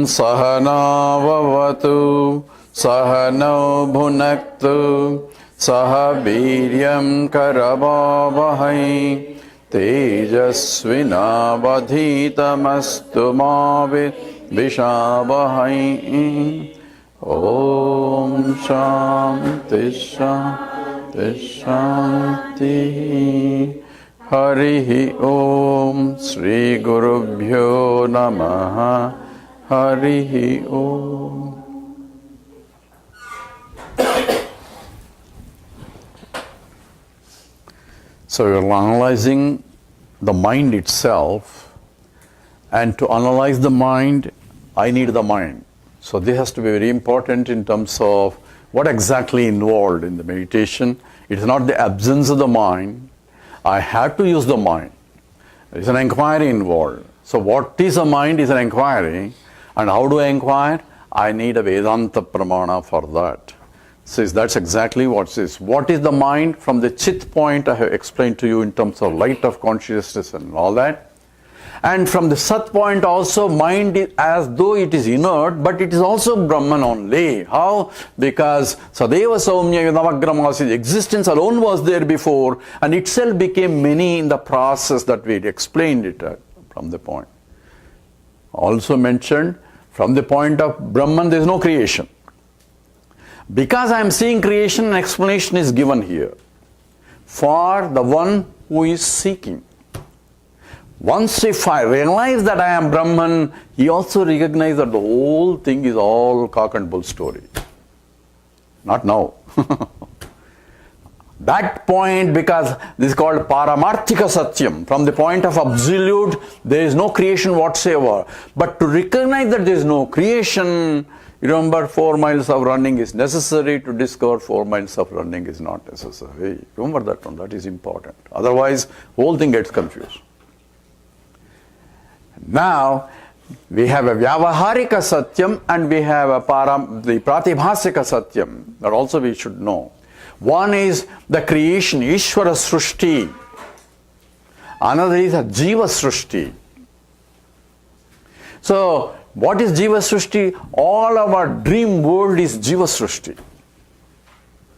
Sahana Vavatu Sahano Bhunaktu Saha Viryam Karavavahai Tejasvinavadhitamastu Vishavahai. Om Shanti Shanti Shanti. Harihi Om Sri Gurubhyo Namaha. Harihi Om. So we are analyzing the mind itself, and to analyze the mind, I need the mind. So this has to be very important in terms of what exactly involved in the meditation. It is not the absence of the mind. I have to use the mind. There is an inquiry involved. So what is a mind is an inquiry. And how do I inquire? I need a Vedanta Pramana for that. So that's exactly what it is. What is the mind? From the Chit point I have explained to you in terms of light of consciousness and all that. And from the Sat point also, mind is as though it is inert, but it is also Brahman only. How? Because Sadeva Saumya Yudamagramas's existence alone was there before, and itself became many in the process that we explained it from the point. Also mentioned, from the point of Brahman there is no creation. Because I am seeing creation, an explanation is given here for the one who is seeking. Once if I realize that I am Brahman, he also recognizes that the whole thing is all cock and bull story. Not now. That point, because this is called Paramarthika Satyam. From the point of absolute, there is no creation whatsoever. But to recognize that there is no creation, remember 4 miles of running is necessary. To discover 4 miles of running is not necessary. Remember that one, that is important. Otherwise, whole thing gets confused. Now, we have a Vyavaharika Satyam and we have the Pratibhasika Satyam. That also we should know. One is the creation, Ishvara Srushti. Another is a Jiva Srushti. So, what is Jiva Srushti? All our dream world is Jiva Srushti.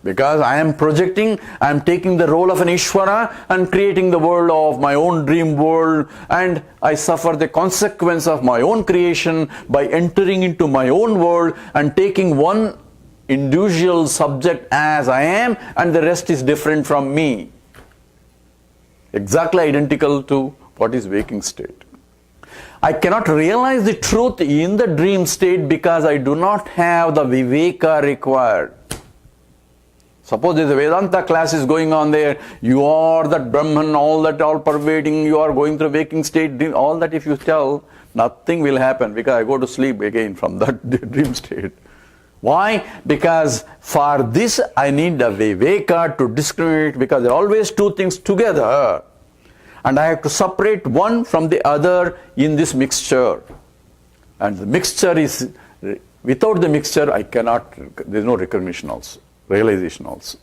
Because I am projecting, I am taking the role of an Ishvara and creating the world of my own dream world, and I suffer the consequence of my own creation by entering into my own world and taking one individual subject as I am, and the rest is different from me. Exactly identical to what is waking state. I cannot realize the truth in the dream state because I do not have the viveka required. Suppose there is a Vedanta class is going on there, you are that Brahman, all that all pervading, you are going through waking state, all that if you tell, nothing will happen because I go to sleep again from that dream state. Why? Because for this I need a viveka to discriminate, because there are always two things together and I have to separate one from the other in this mixture. And the mixture is, without the mixture I cannot, there is no recognition also. Realization also.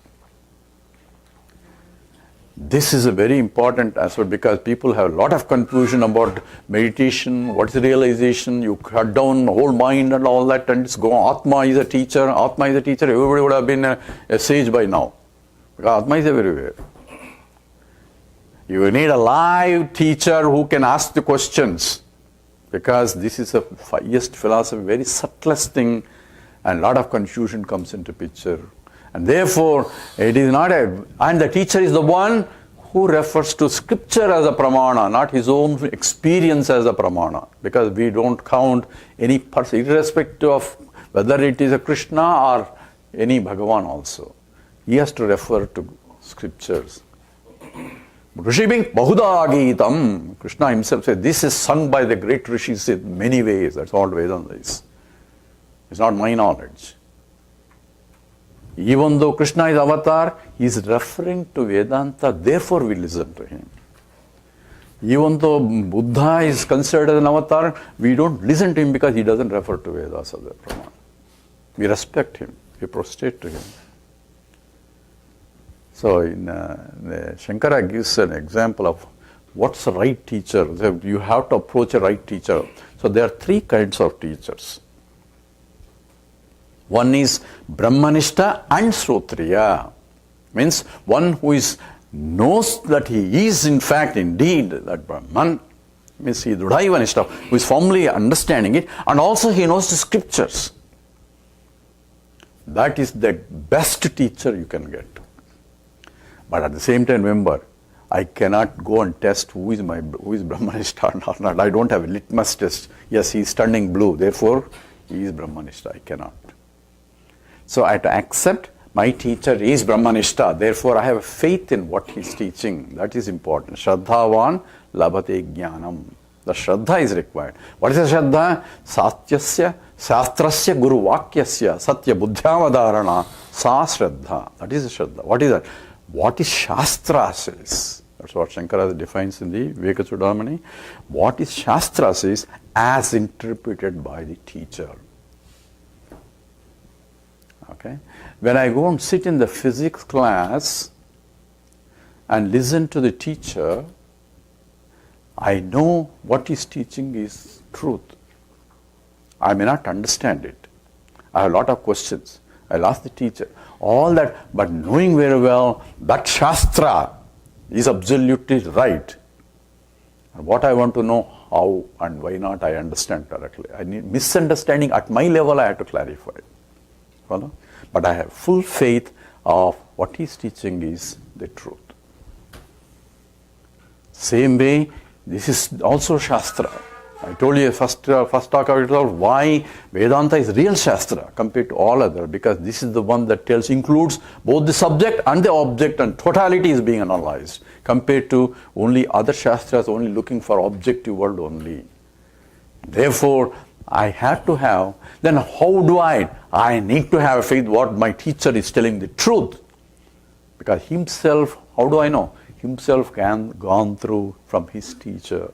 This is a very important aspect because people have a lot of confusion about meditation, what is realization, you cut down the whole mind and all that and it's gone. Atma is a teacher, everybody would have been a sage by now. Because Atma is everywhere. You need a live teacher who can ask the questions, because this is the highest philosophy, very subtlest thing, and a lot of confusion comes into picture. And therefore, it is not and the teacher is the one who refers to scripture as a pramana, not his own experience as a pramana, because we don't count any person, irrespective of whether it is a Krishna or any Bhagavan also. He has to refer to scriptures. Rishibing Bahuda Gitam, Krishna himself said, this is sung by the great rishis in many ways. That's all Vedanta is. It's not my knowledge. Even though Krishna is avatar, he is referring to Vedanta, therefore we listen to him. Even though Buddha is considered as an avatar, we don't listen to him because he doesn't refer to Vedas as a Pramana. We respect him, we prostrate to him. So Shankara gives an example of what's the right teacher. You have to approach a right teacher. So there are three kinds of teachers. One is Brahmanishta and Srotriya. Means one who knows that he is in fact indeed that Brahman, means he Dudaivanishta, who is firmly understanding it, and also he knows the scriptures. That is the best teacher you can get. But at the same time, remember, I cannot go and test who is Brahmanishta or not. I don't have a litmus test. Yes, he is turning blue, therefore he is Brahmanishta. I cannot. So I have to accept my teacher is Brahmanishta, therefore I have faith in what he is teaching. That is important. Shraddhavan labhate jnanam. The Shraddha is required. What is the Shraddha? Satyasya, Shastrasya, Guru Vakyasya, Satya Buddhyavadarana, Sa Shraddha. That is the Shraddha. What is that? What is Shastra says. That's what Shankara defines in the Vivekachudamani. What is Shastra says as interpreted by the teacher. Okay? When I go and sit in the physics class and listen to the teacher, I know what he's teaching is truth. I may not understand it. I have a lot of questions. I'll ask the teacher. All that, but knowing very well that Shastra is absolutely right. And what I want to know, how and why not, I understand correctly. I need misunderstanding at my level, I have to clarify. Follow? But I have full faith of what he's teaching is the truth. Same way, this is also Shastra. I told you first talk about why Vedanta is real Shastra compared to all other, because this is the one that includes both the subject and the object, and totality is being analyzed compared to only other Shastras only looking for objective world only. Therefore, I have to have, then how do I need to have faith what my teacher is telling the truth. Because himself, how do I know? Himself gone through from his teacher.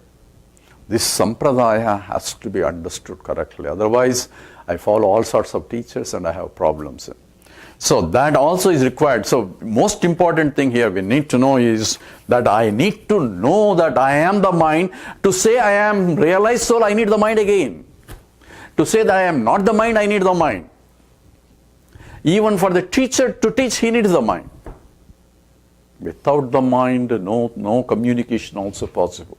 This sampradaya has to be understood correctly. Otherwise, I follow all sorts of teachers and I have problems. So that also is required. So most important thing here we need to know is that I need to know that I am the mind. To say I am realized soul, I need the mind again. To say that I am not the mind, I need the mind. Even for the teacher to teach, he needs the mind. Without the mind, no communication also possible.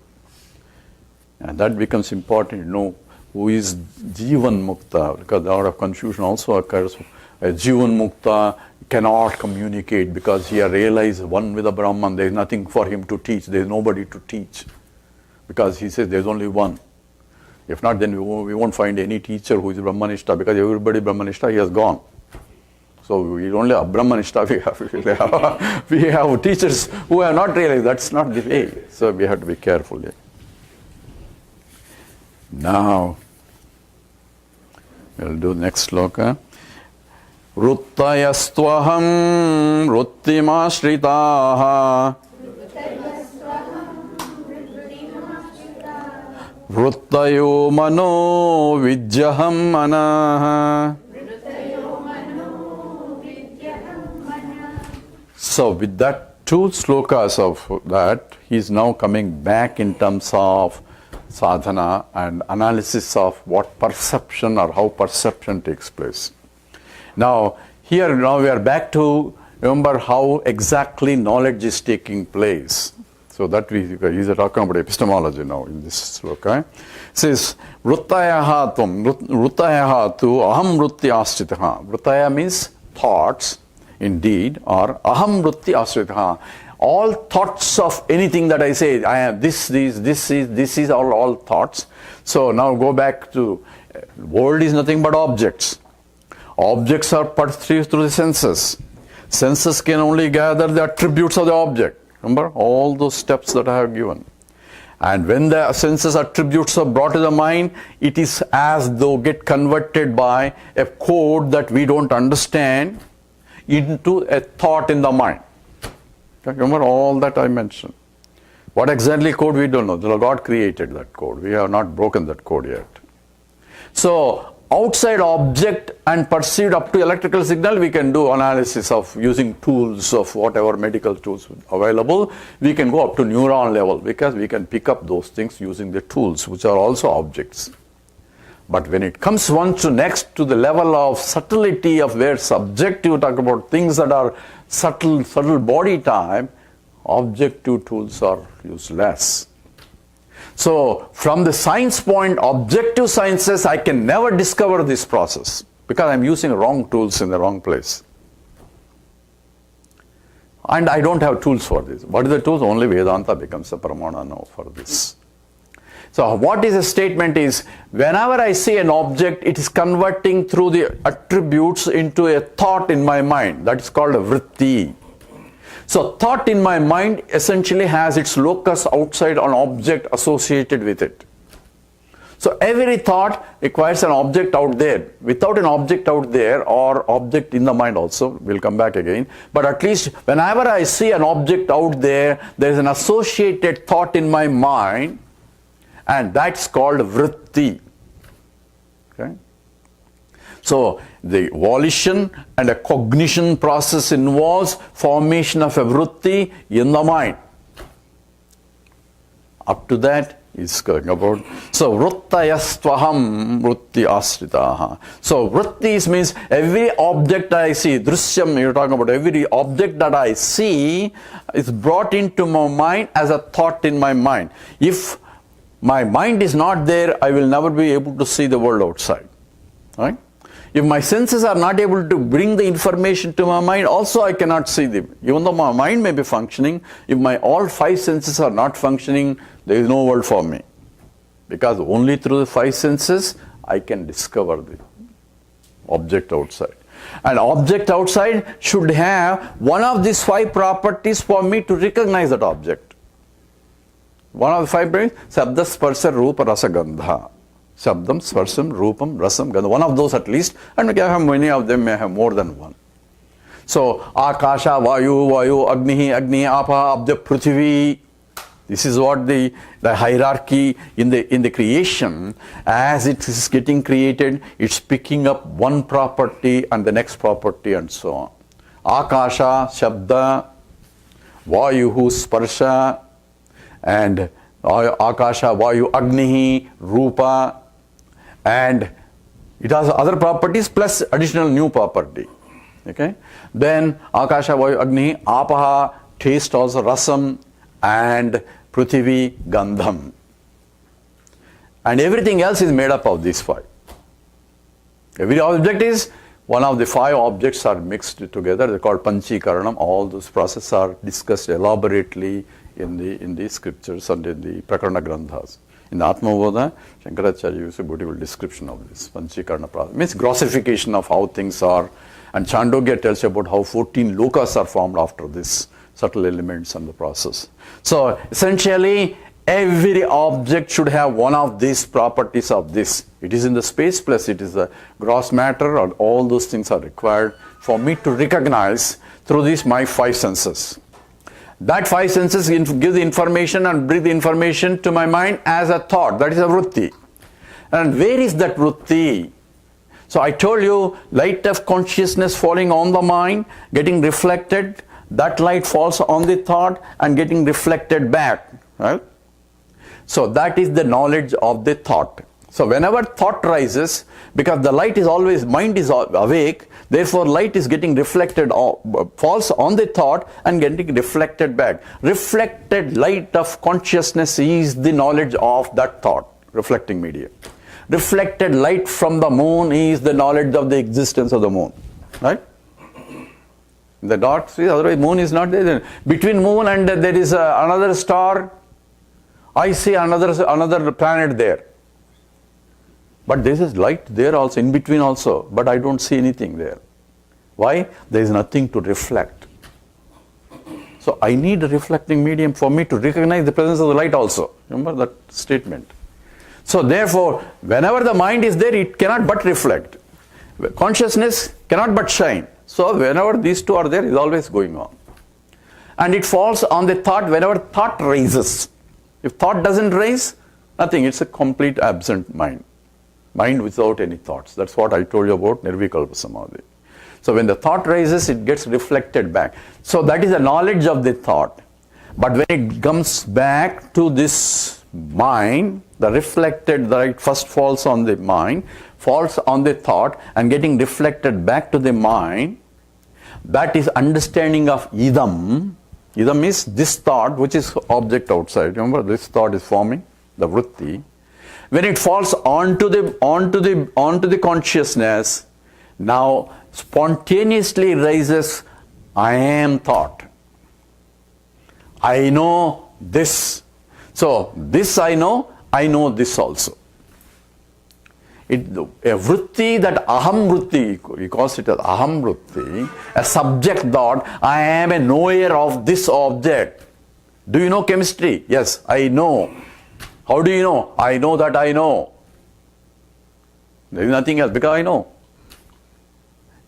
And that becomes important to know who is Jivan Mukta, because a lot of confusion also occurs. Jivan Mukta cannot communicate because he has realized one with the Brahman, there is nothing for him to teach, there is nobody to teach. Because he says there is only one. If not, then we won't find any teacher who is Brahmanishta, because everybody Brahmanishta, he has gone. So we only have Brahmanishta, we have teachers who have not realized that's not the way. So we have to be careful. Yeah. Now, we'll do next sloka. Ruttayastvaham ruttimashritaha Ruttayo mano vidyaham manaha. So with that two slokas of that, he is now coming back in terms of sadhana and analysis of what perception or how perception takes place. Now we are back to remember how exactly knowledge is taking place. So that he's talking about epistemology now in this sloka. It says, Vruttayaha tu aham vritti asritaha. Vruttaya means thoughts, indeed, or aham vritti asritaha. All thoughts of anything that I say, I have this is all thoughts. So now go back to, world is nothing but objects. Objects are perceived through the senses. Senses can only gather the attributes of the object. Remember all those steps that I have given. And when the senses attributes are brought to the mind, it is as though get converted by a code that we don't understand into a thought in the mind. Remember all that I mentioned. What exactly code we don't know. God created that code. We have not broken that code yet. So outside object and perceived up to electrical signal, we can do analysis of using tools of whatever medical tools available. We can go up to neuron level because we can pick up those things using the tools which are also objects. But when it comes once to next to the level of subtlety of where subjective, talk about things that are subtle body time, objective tools are useless. So from the science point, objective sciences, I can never discover this process because I'm using wrong tools in the wrong place. And I don't have tools for this. What is the tools? Only Vedanta becomes a pramana now for this. So what is the statement is, whenever I see an object, it is converting through the attributes into a thought in my mind. That is called a vritti. So thought in my mind essentially has its locus outside an object associated with it. So every thought requires an object out there. Without an object out there, or object in the mind also, we'll come back again. But at least whenever I see an object out there, there is an associated thought in my mind, and that's called vritti. Okay? So the volition and a cognition process involves formation of a vritti in the mind. Up to that is going about. So vrittayastvaham vritti asritaha. So vrittis means every object I see, drishyam, you're talking about every object that I see is brought into my mind as a thought in my mind. If my mind is not there, I will never be able to see the world outside. Right? If my senses are not able to bring the information to my mind, also I cannot see them. Even though my mind may be functioning, if my all five senses are not functioning, there is no world for me. Because only through the five senses, I can discover the object outside. An object outside should have one of these five properties for me to recognize that object. One of the five brings Sabda, Sparsa, Rupa, Rasa, Gandha. Shabdam, Sparsam, Rupam, Rasam, Gandha. One of those at least, and many of them may have more than one. So, Akasha, Vayu, Agni, Apa, Abda, Prithvi. This is what the hierarchy in the creation, as it is getting created, it's picking up one property and the next property and so on. Akasha, Shabda, Vayu, Sparsha, and Akasha, Vayu, Agni, Rupa, and it has other properties plus additional new property. Okay? Then Akasha, Vayu, Agni, Apaha, taste also, Rasam, and Prithvi, Gandham. And everything else is made up of these five. Every object is, one of the five objects are mixed together. They're called Panchikaranam. All those processes are discussed elaborately in the scriptures and in the Prakarana Granthas. In the Atmavoda, Shankaracharya uses a beautiful description of this Panchikarana process. It means grossification of how things are. And Chandogya tells you about how 14 lokas are formed after this, subtle elements and the process. So essentially, every object should have one of these properties of this. It is in the space plus it is the gross matter, or all those things are required for me to recognize through these my five senses. That five senses give the information and bring the information to my mind as a thought. That is a vritti. And where is that vritti? So I told you, light of consciousness falling on the mind, getting reflected, that light falls on the thought and getting reflected back. Right? So that is the knowledge of the thought. So whenever thought rises, because the light is always, mind is awake, therefore light is getting reflected, falls on the thought and getting reflected back. Reflected light of consciousness is the knowledge of that thought, reflecting medium. Reflected light from the moon is the knowledge of the existence of the moon. Right? The dot, see, otherwise moon is not there. Between moon and there is another star, I see another planet there. But there is light there also, in between also, but I don't see anything there. Why? There is nothing to reflect. So I need a reflecting medium for me to recognize the presence of the light also. Remember that statement. So therefore, whenever the mind is there, it cannot but reflect. Consciousness cannot but shine. So whenever these two are there, it is always going on. And it falls on the thought whenever thought rises. If thought doesn't rise, nothing. It's a complete absent mind. Mind without any thoughts. That's what I told you about Nirvikalpa Samadhi. So when the thought rises, it gets reflected back. So that is the knowledge of the thought. But when it comes back to this mind, the reflected light first falls on the mind, falls on the thought and getting reflected back to the mind. That is understanding of idam. Idam is this thought which is object outside. Remember, this thought is forming the vritti. When it falls onto the consciousness, now spontaneously rises I am thought. I know this. So this I know this also. A vritti, that aham vritti, he calls it as aham vritti, a subject thought, I am a knower of this object. Do you know chemistry? Yes, I know. How do you know? I know that I know. There is nothing else, because I know.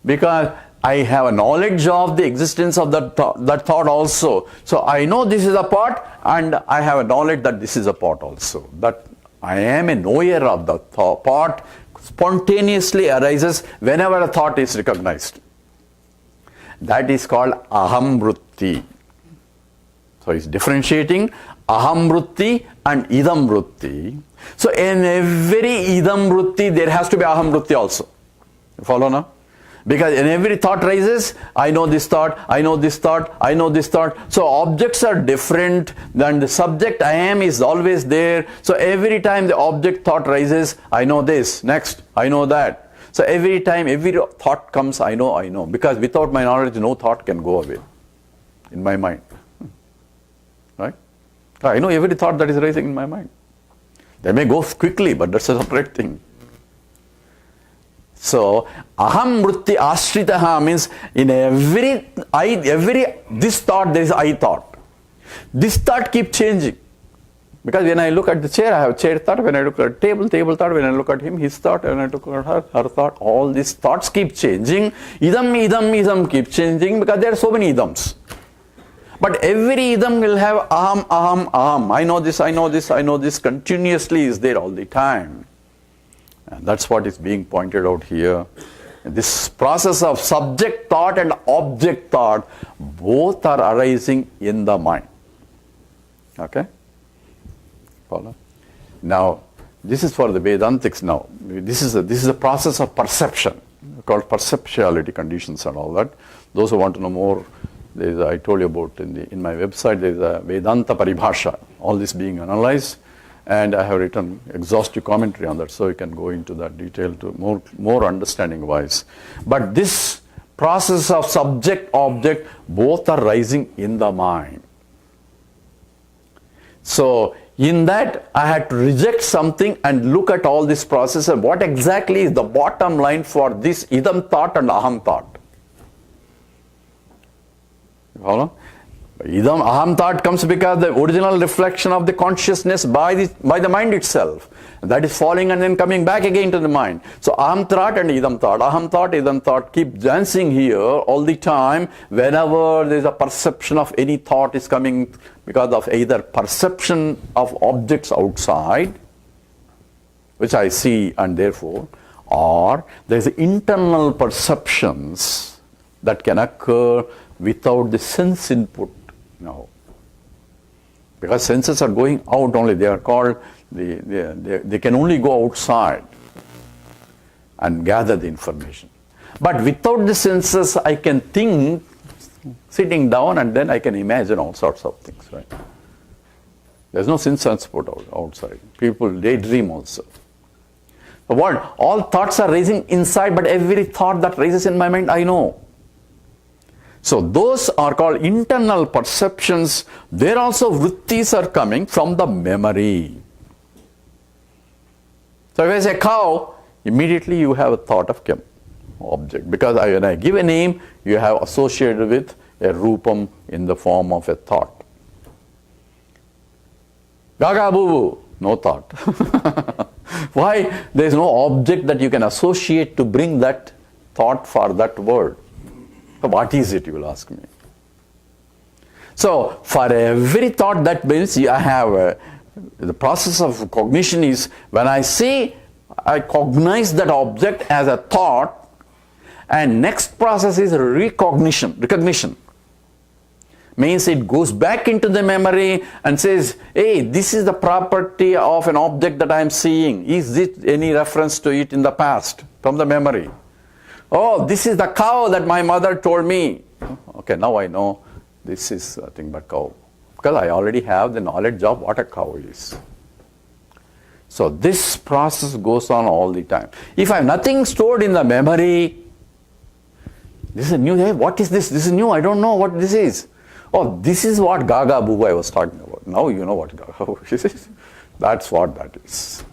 Because I have a knowledge of the existence of that thought also. So I know this is a part, and I have a knowledge that this is a part also. That I am a knower of the part spontaneously arises whenever a thought is recognized. That is called aham vritti. So it's differentiating aham vritti and idam vritti. So in every idam vritti there has to be aham vritti also. You follow now? Because in every thought rises, I know this thought, I know this thought, I know this thought. So objects are different, then the subject I am is always there. So every time the object thought rises, I know this, next, I know that. So every time, every thought comes, I know. Because without my knowledge, no thought can go away in my mind. Right? I know every thought that is rising in my mind. They may go quickly, but that's a separate thing. So, aham vritti ashritaha means in this thought there is I thought. This thought keeps changing. Because when I look at the chair, I have chair thought. When I look at table thought. When I look at him, his thought. When I look at her thought. All these thoughts keep changing. Idam keep changing because there are so many idams. But every idam will have aham. I know this continuously is there all the time. And that's what is being pointed out here. This process of subject thought and object thought, both are arising in the mind. Okay? Follow? Now, this is for the Vedantics now. This is a process of perception, called perceptuality conditions and all that. Those who want to know more, I told you about in my website, there is a Vedanta Paribhasha, all this being analyzed. And I have written exhaustive commentary on that, so you can go into that detail to more understanding wise. But this process of subject-object, both are rising in the mind. So in that, I had to reject something and look at all this process and what exactly is the bottom line for this idam thought and aham thought. You follow? Idam aham thought comes because the original reflection of the consciousness by the mind itself. That is falling and then coming back again to the mind. So aham thought and idam thought, idam thought keep dancing here all the time whenever there is a perception of any thought is coming because of either perception of objects outside, which I see and therefore, or there is internal perceptions that can occur without the sense input. No. Because senses are going out only. They are called, they can only go outside and gather the information. But without the senses, I can think sitting down and then I can imagine all sorts of things, right? There's no sense input outside. People daydream also. The word, all thoughts are rising inside, but every thought that rises in my mind, I know. So those are called internal perceptions. There also vrittis are coming from the memory. So if I say cow, immediately you have a thought of object. Because when I give a name, you have associated with a rupam in the form of a thought. Gaga boo boo, no thought. Why? There is no object that you can associate to bring that thought for that word. So what is it, you will ask me? So for every thought, that means I have the process of cognition is when I say I cognize that object as a thought, and next process is recognition. Means it goes back into the memory and says, hey, this is the property of an object that I am seeing. Is it any reference to it in the past from the memory? Oh, this is the cow that my mother told me. Okay, now I know this is nothing but cow. Because I already have the knowledge of what a cow is. So this process goes on all the time. If I have nothing stored in the memory, this is new. Hey, what is this? This is new. I don't know what this is. Oh, this is what Gaga Boo I was talking about. Now you know what Gaga Boo is. That's what that is.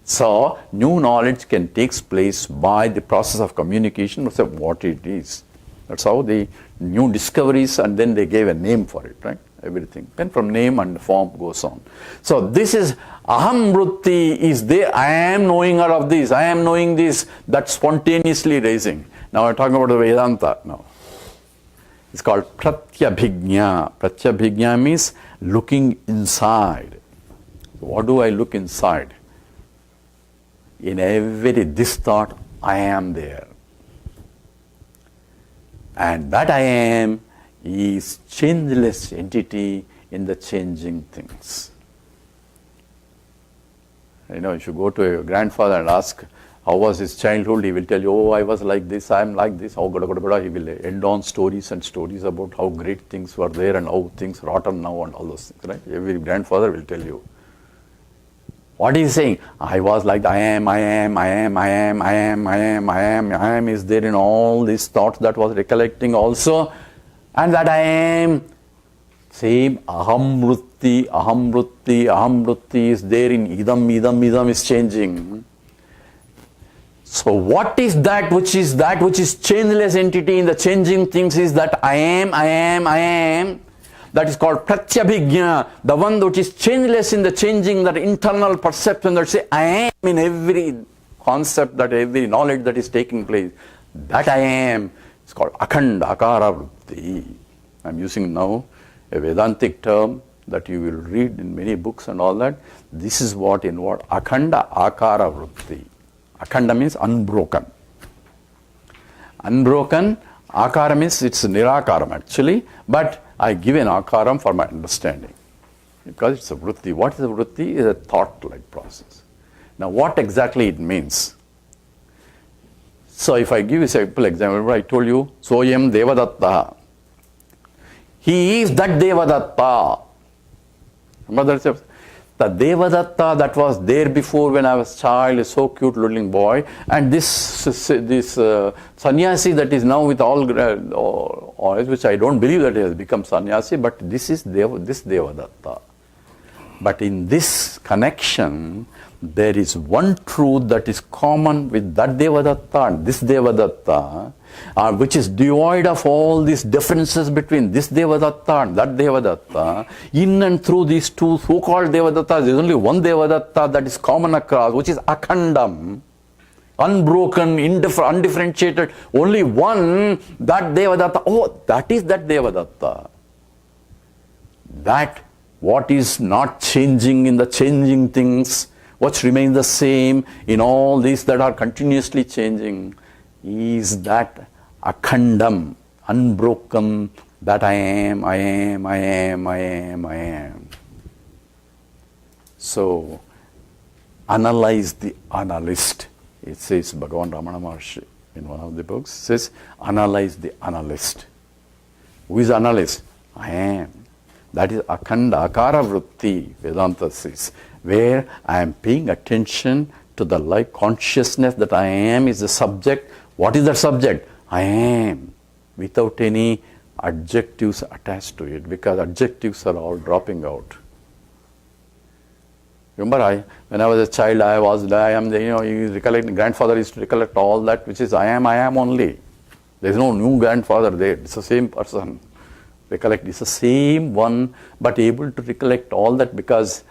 So, new knowledge can take place by the process of communication of what it is. That's how the new discoveries, and then they gave a name for it, right? Everything. Then from name and form goes on. So this is aham vritti is there. I am knowing of this. I am knowing this. That's spontaneously raising. Now I'm talking about the Vedanta now. It's called pratyabhijna. Pratyabhijna means looking inside. What do I look inside? In this thought, I am there. And that I am is changeless entity in the changing things. You know, if you go to a grandfather and ask, how was his childhood? He will tell you, oh, I was like this, I am like this. Oh, he will end on stories and stories about how great things were there and how things rotten now and all those things, right? Every grandfather will tell you. What is he saying? I was like, I am is there in all these thoughts that was recollecting also. And that I am, same aham vritti is there in idam is changing. So what is that which is changeless entity in the changing things is that I am. That is called pratyabhijna, the one which is changeless in the changing, that internal perception that say I am in every concept, that every knowledge that is taking place. That I am is called akhanda akara vritti. I am using now a Vedantic term that you will read in many books and all that. This is what in what akhanda akara vritti. Akhanda means unbroken. Unbroken, akara means it's nirakaram actually, but I give an akaram for my understanding. Because it's a vritti. What is a vritti? It's a thought-like process. Now what exactly it means? So if I give you a simple example, I told you, Soyam Devadatta. He is that Devadatta. Remember that? The Devadatta that was there before when I was a child, a so cute little boy, and this sannyasi that is now with all which I don't believe that he has become sannyasi, but this is this Devadatta. But in this connection, there is one truth that is common with that Devadatta and this Devadatta, which is devoid of all these differences between this Devadatta and that Devadatta. In and through these two so-called Devadattas, there is only one Devadatta that is common across, which is akhandam, unbroken, undifferentiated, only one, that Devadatta. Oh, that is that Devadatta. That what is not changing in the changing things, what remains the same in all these that are continuously changing, is that akhandam, unbroken, that I am. So, analyze the analyst. It says, Bhagavan Ramana Maharishi in one of the books, says, analyze the analyst. Who is analyst? I am. That is akhanda, akara vritti, Vedanta says, where I am paying attention to the life consciousness that I am is the subject. What is the subject? I am, without any adjectives attached to it, because adjectives are all dropping out. Remember, when I was a child, I am, you recollect, grandfather used to recollect all that, which is I am only. There is no new grandfather there. It's the same person. Recollect, it's the same one, but able to recollect all that because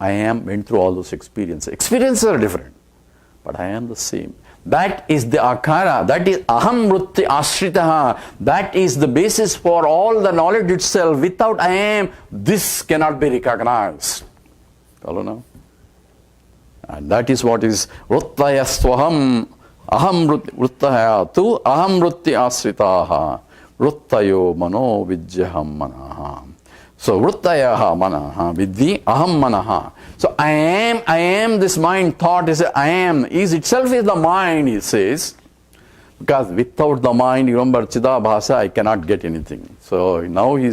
I am went through all those experiences. Experiences are different, but I am the same. That is the akara, that is aham vritti ashritaha, that is the basis for all the knowledge itself. Without I am, this cannot be recognized. Follow now? And that is what is vrittayastvaham aham vrittaya tu aham vritti ashritaha. Vrittayo mano vidyaham manaha. So vrittayaha manaha vidhi aham manaha. So I am, this mind thought is I am, is itself is the mind, he says. Because without the mind, remember Chidabhasa, I cannot get anything. So now he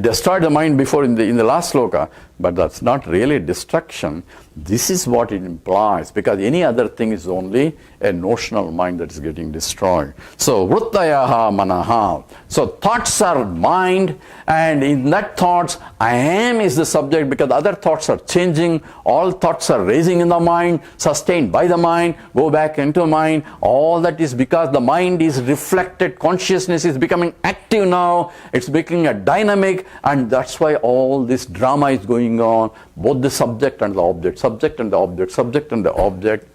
destroyed the mind before in the last sloka, but that's not really destruction. This is what it implies, because any other thing is only a notional mind that is getting destroyed. So vrittayaha manaha. So thoughts are mind, and in that thoughts, I am is the subject, because other thoughts are changing. All thoughts are raising in the mind, sustained by the mind, go back into mind. All that is because the mind is reflected, consciousness is becoming active now, it's becoming a dynamic, and that's why all this drama is going on, both the subject and the object, subject and the object, subject and the object.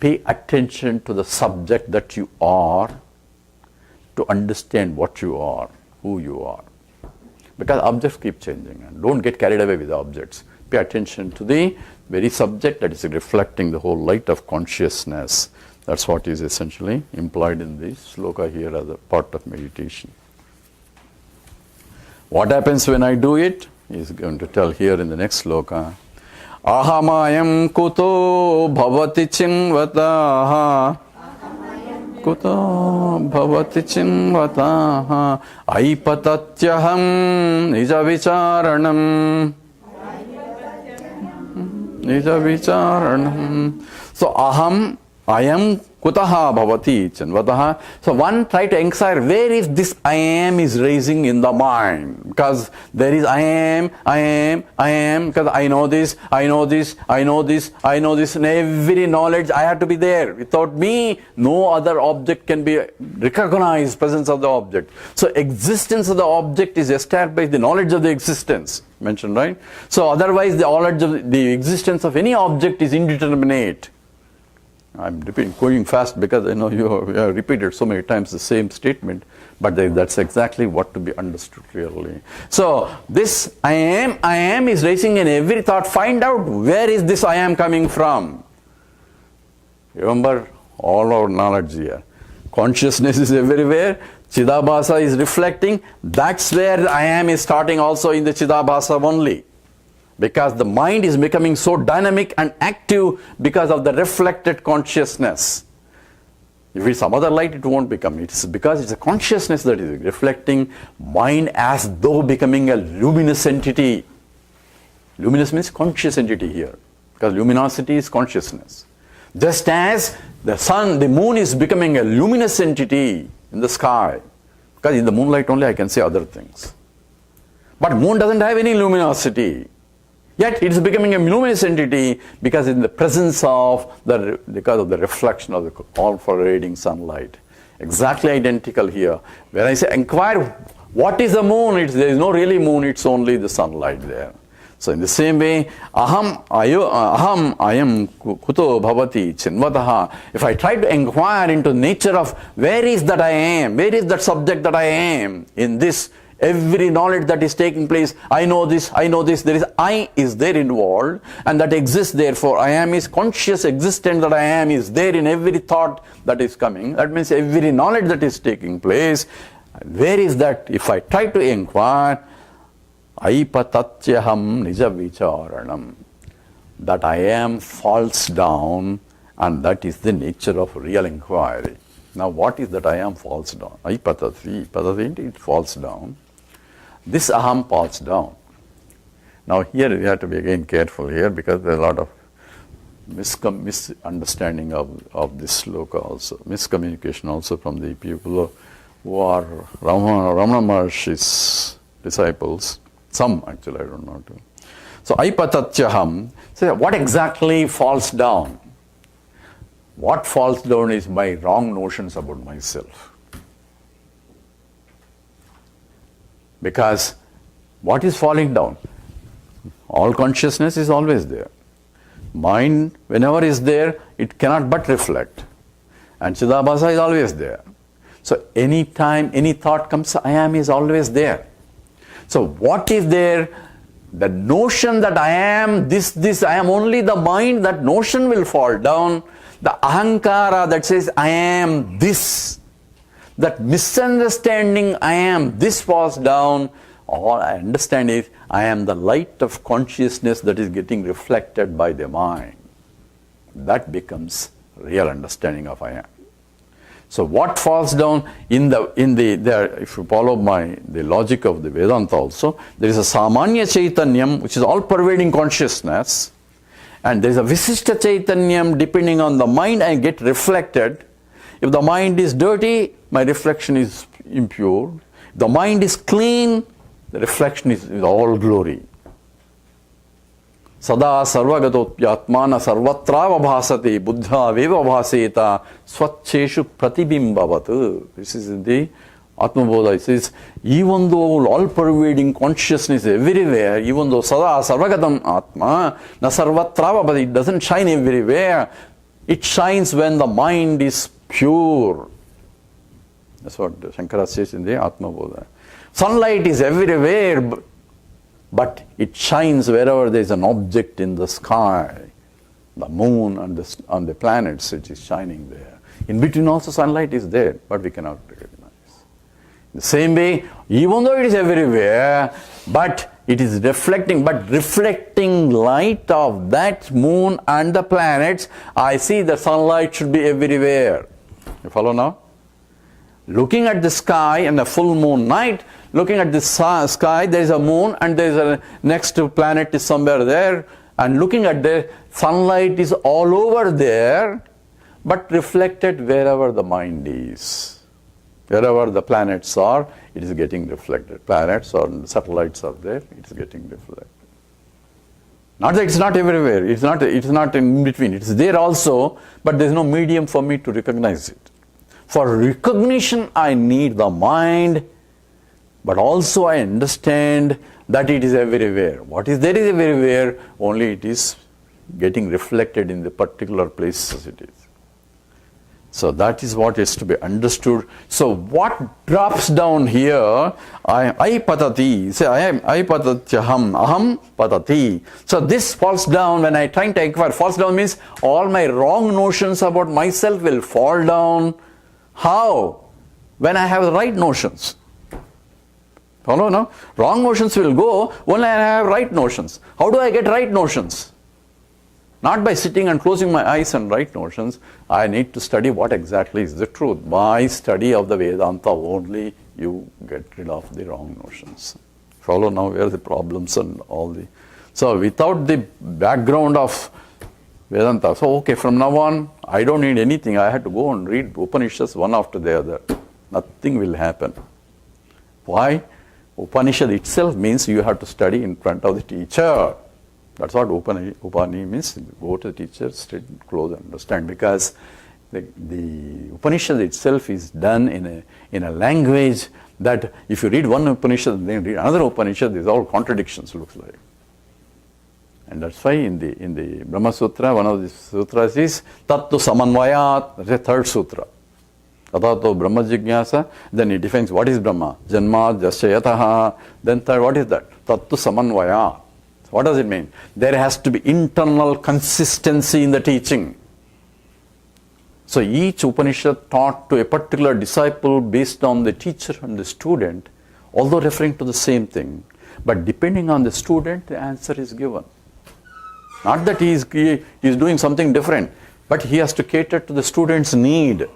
Pay attention to the subject that you are to understand what you are, who you are. Because objects keep changing, and don't get carried away with the objects. Pay attention to the very subject that is reflecting the whole light of consciousness. That's what is essentially implied in this sloka here as a part of meditation. What happens when I do it? He is going to tell here in the next sloka. Ahamayam kuto bhavati chinvataha. Kuto bhavati chinvataha. Aipatatyaham nija vicharanam. Nija vicharanam. So aham, I am kutaha bhavati chinvataha. So one try to inquire where is this I am is raising in the mind, because there is I am, because I know this, and every knowledge I have to be there. Without me, no other object can be recognized, presence of the object. So existence of the object is established by the knowledge of the existence, mentioned, right? So otherwise the knowledge of the existence of any object is indeterminate. I'm going fast because I know you have repeated so many times the same statement, but that's exactly what to be understood clearly. So this I am is raising in every thought. Find out where is this I am coming from. Remember all our knowledge here. Consciousness is everywhere. Chidabhasa is reflecting. That's where I am is starting also in the Chidabhasa only. Because the mind is becoming so dynamic and active because of the reflected consciousness. If it's some other light, it won't become. It's because it's a consciousness that is reflecting mind as though becoming a luminous entity. Luminous means conscious entity here, because luminosity is consciousness. Just as the sun, the moon is becoming a luminous entity in the sky, because in the moonlight only I can say other things. But moon doesn't have any luminosity. Yet it is becoming a luminous entity because in the presence of because of the reflection of the all pervading sunlight. Exactly identical here. When I say inquire what is the moon, there is no really moon, it's only the sunlight there. So in the same way, aham ayam kuto bhavati chinvataha. If I try to inquire into nature of where is that I am, where is that subject that I am in this every knowledge that is taking place, I know this, there is I is there involved, and that exists therefore. I am is conscious existence that I am is there in every thought that is coming. That means every knowledge that is taking place. Where is that? If I try to inquire, aipatatyaham nija vicharanam. That I am falls down, and that is the nature of real inquiry. Now what is that I am falls down? Patati, it falls down. This aham falls down. Now here we have to be again careful here, because there is a lot of misunderstanding of this sloka also, miscommunication also from the people who are Ramana Maharishi's disciples. Some actually, I don't know. So aipatatyaham, so what exactly falls down? What falls down is my wrong notions about myself. Because what is falling down? All consciousness is always there. Mind, whenever is there, it cannot but reflect. And Chidabhasa is always there. So any time, any thought comes, I am is always there. So what is there? The notion that I am this, I am only the mind, that notion will fall down. The ahankara that says I am this, that misunderstanding I am, this falls down. All I understand is I am the light of consciousness that is getting reflected by the mind. That becomes real understanding of I am. So what falls down in the there, if you follow the logic of the Vedanta also, there is a Samanya Chaitanyam, which is all pervading consciousness, and there is a Visishta Chaitanyam depending on the mind and get reflected. If the mind is dirty, my reflection is impure. If the mind is clean, the reflection is all glory. Sada sarvagatopyatmana sarvatra bhasate buddha veva bhaseta swacheshu pratibimbavat. This is in the Atmabodha. It says, even though all-pervading consciousness is everywhere, even though sada sarvagatam atma na sarvatra bhavati, it doesn't shine everywhere. It shines when the mind is pure. That's what Shankara says in the Atmabodha. Sunlight is everywhere, but it shines wherever there is an object in the sky. The moon and the planets, it is shining there. In between also sunlight is there, but we cannot recognize. In the same way, even though it is everywhere, but it is reflecting, but reflecting light of that moon and the planets, I see the sunlight should be everywhere. You follow now? Looking at the sky and a full moon night, looking at the sky, there is a moon and there is a next planet is somewhere there, and looking at the sunlight is all over there, but reflected wherever the mind is. Wherever the planets are, it is getting reflected. Planets or satellites are there, it is getting reflected. Not that it's not everywhere, it's not in between, it's there also, but there is no medium for me to recognize it. For recognition, I need the mind, but also I understand that it is everywhere. What is there is everywhere, only it is getting reflected in the particular places it is. So that is what is to be understood. So what drops down here, I patati, say I am, I patatyaham, aham patati. So this falls down when I try to inquire. Falls down means all my wrong notions about myself will fall down. How? When I have the right notions. Follow now? Wrong notions will go when I have right notions. How do I get right notions? Not by sitting and closing my eyes and right notions. I need to study what exactly is the truth. By study of the Vedanta only you get rid of the wrong notions. Follow now where the problems and all the... So without the background of Vedanta, so okay, from now on, I don't need anything. I had to go and read Upanishads one after the other. Nothing will happen. Why? Upanishad itself means you have to study in front of the teacher. That's what Upani means. Go to the teacher, sit close and understand. Because the Upanishad itself is done in a language that if you read one Upanishad and then read another Upanishad, there's all contradictions, looks like. And that's why in the Brahma Sutra, one of the sutras is Tattva Samanvayat, that's the third sutra. Tatato Brahma Jignasa, then it defines what is Brahma. Janma Jasya Yataha. Then third, what is that? Tattva Samanvayat. What does it mean? There has to be internal consistency in the teaching. So each Upanishad taught to a particular disciple based on the teacher and the student, although referring to the same thing. But depending on the student, the answer is given. Not that he is doing something different, but he has to cater to the student's need.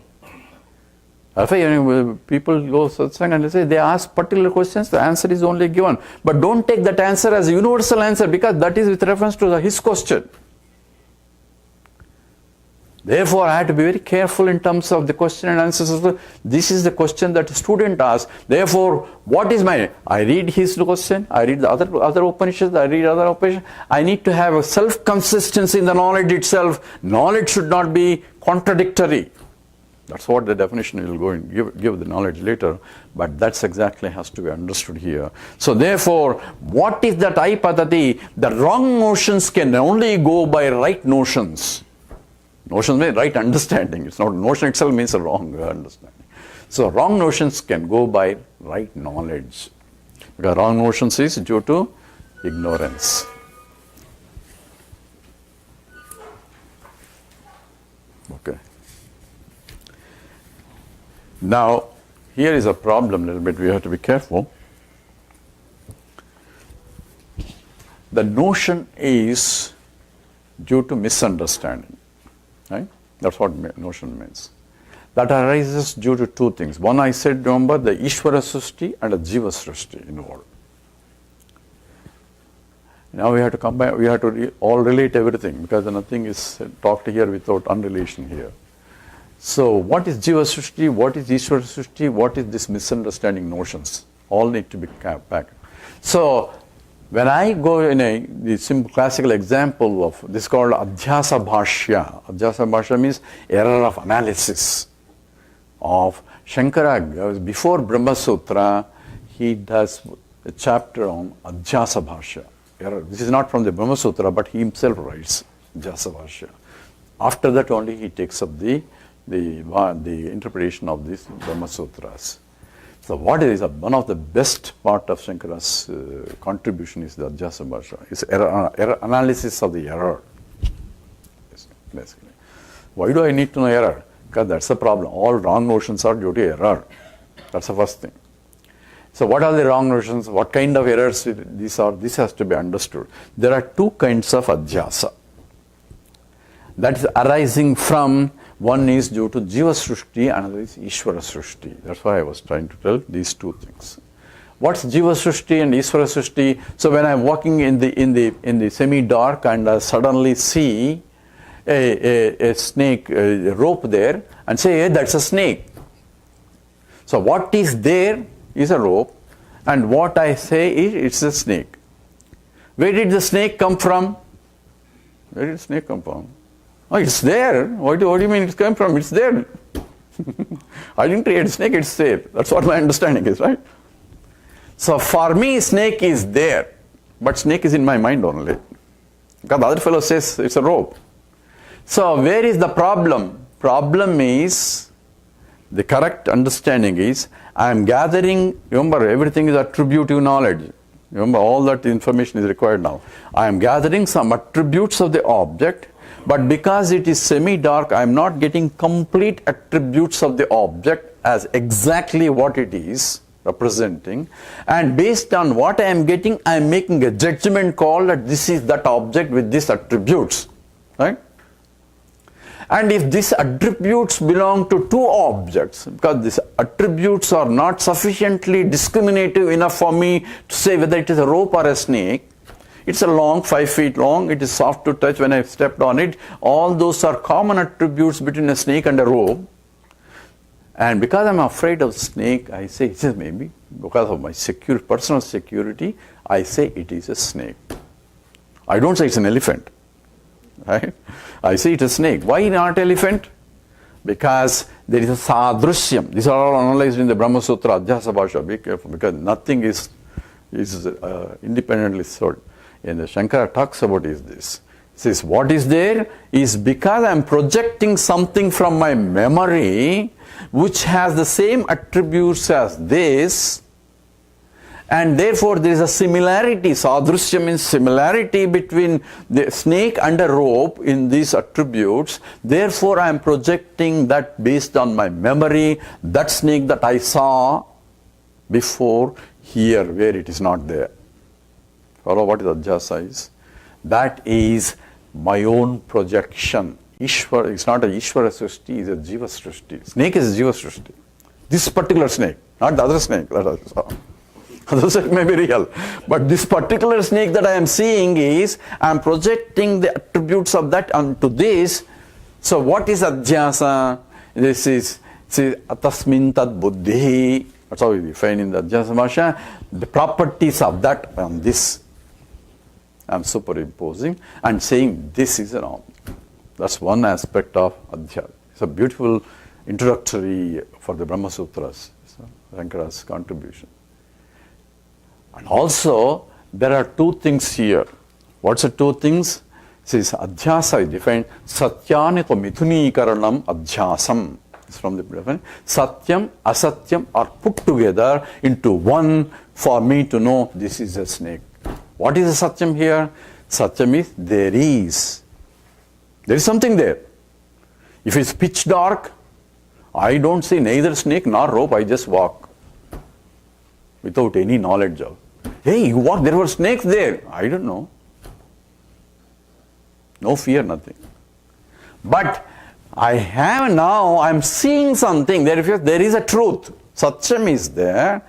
People go satsang and they ask particular questions, the answer is only given. But don't take that answer as a universal answer, because that is with reference to his question. Therefore, I have to be very careful in terms of the question and answers. This is the question that the student asks. Therefore, what is my... I read his question, I read the other Upanishads, I read other Upanishads. I need to have a self-consistency in the knowledge itself. Knowledge should not be contradictory. That's what the definition will go and give the knowledge later, but that's exactly has to be understood here. So therefore, what is that aipatati? The wrong notions can only go by right notions. Notions mean right understanding. It's not notion itself means a wrong understanding. So wrong notions can go by right knowledge. Because wrong notions is due to ignorance. Okay. Now, here is a problem a little bit, we have to be careful. The notion is due to misunderstanding, right? That's what notion means. That arises due to two things. One, I said, remember, the Ishvara Srishti and the Jiva Srishti involved. Now we have to combine, we have to all relate everything, because nothing is talked here without unrelation here. So what is Jiva Srishti, what is Ishvara Srishti, what is this misunderstanding notions? All need to be back. So when I go in the simple classical example of this called Adhyasa Bhashya. Adhyasa Bhashya means error of analysis of Shankara. Before Brahma Sutra, he does a chapter on Adhyasa Bhashya. This is not from the Brahma Sutra, but he himself writes Adhyasa Bhashya. After that only he takes up the interpretation of these Brahma Sutras. So what is one of the best part of Shankara's contribution is the Adhyasa Bhashya. It's error analysis of the error, basically. Why do I need to know error? Because that's the problem. All wrong notions are due to error. That's the first thing. So what are the wrong notions? What kind of errors these are? This has to be understood. There are two kinds of Adhyasa. That is arising from, one is due to Jiva Srishti, another is Ishvara Srishti. That's why I was trying to tell these two things. What's Jiva Srishti and Ishvara Srishti? So when I'm walking in the semi-dark and I suddenly see a snake, a rope there, and say, hey, that's a snake. So what is there is a rope, and what I say is it's a snake. Where did the snake come from? Where did the snake come from? Oh, it's there. What do you mean it's come from? It's there. I didn't create a snake, it's there. That's what my understanding is, right? So for me, snake is there, but snake is in my mind only. Because the other fellow says it's a rope. So where is the problem? Problem is, the correct understanding is, I am gathering, remember everything is attributive knowledge. Remember all that information is required now. I am gathering some attributes of the object, but because it is semi-dark, I am not getting complete attributes of the object as exactly what it is representing. And based on what I am getting, I am making a judgment call that this is that object with these attributes. Right? And if these attributes belong to two objects, because these attributes are not sufficiently discriminative enough for me to say whether it is a rope or a snake, it's a long, 5 feet long, it is soft to touch when I stepped on it. All those are common attributes between a snake and a rope. And because I'm afraid of snake, I say, it is maybe because of my personal security, I say it is a snake. I don't say it's an elephant. Right? I say it's a snake. Why not elephant? Because there is a sadrishyam. These are all analyzed in the Brahma Sutra, Adhyasa Bhashya. Be careful, because nothing is independently sold. And the Shankara talks about is this. He says, what is there is because I am projecting something from my memory which has the same attributes as this, and therefore there is a similarity. Sadrisya means similarity between the snake and a rope in these attributes. Therefore I am projecting that based on my memory, that snake that I saw before here where it is not there. Follow what is Adhyasa is? That is my own projection. Ishvara, it's not a Ishvara Srishti, it's a Jiva Srishti. Snake is a Jiva Srishti. This particular snake, not the other snake that I saw. Other snake may be real. But this particular snake that I am seeing is, I am projecting the attributes of that onto this. So what is Adhyasa? This is atasmin tad buddhi. That's how we define in the Adhyasa Bhashya. The properties of that on this. I am superimposing and saying this is an object. That's one aspect of Adhyasa. It's a beautiful introductory for the Brahma Sutras, Shankara's contribution. And also, there are two things here. What's the two things? It says Adhyasa is defined, Satyanito Mithunikaranam Adhyasam. It's from the definition. Satyam, Asatyam are put together into one for me to know this is a snake. What is a Satyam here? Satyam is there is. There is something there. If it's pitch dark, I don't see neither snake nor rope, I just walk without any knowledge of. Hey, you walk, there were snakes there. I don't know. No fear, nothing. But I have now, I'm seeing something. There is a truth. Satyam is there,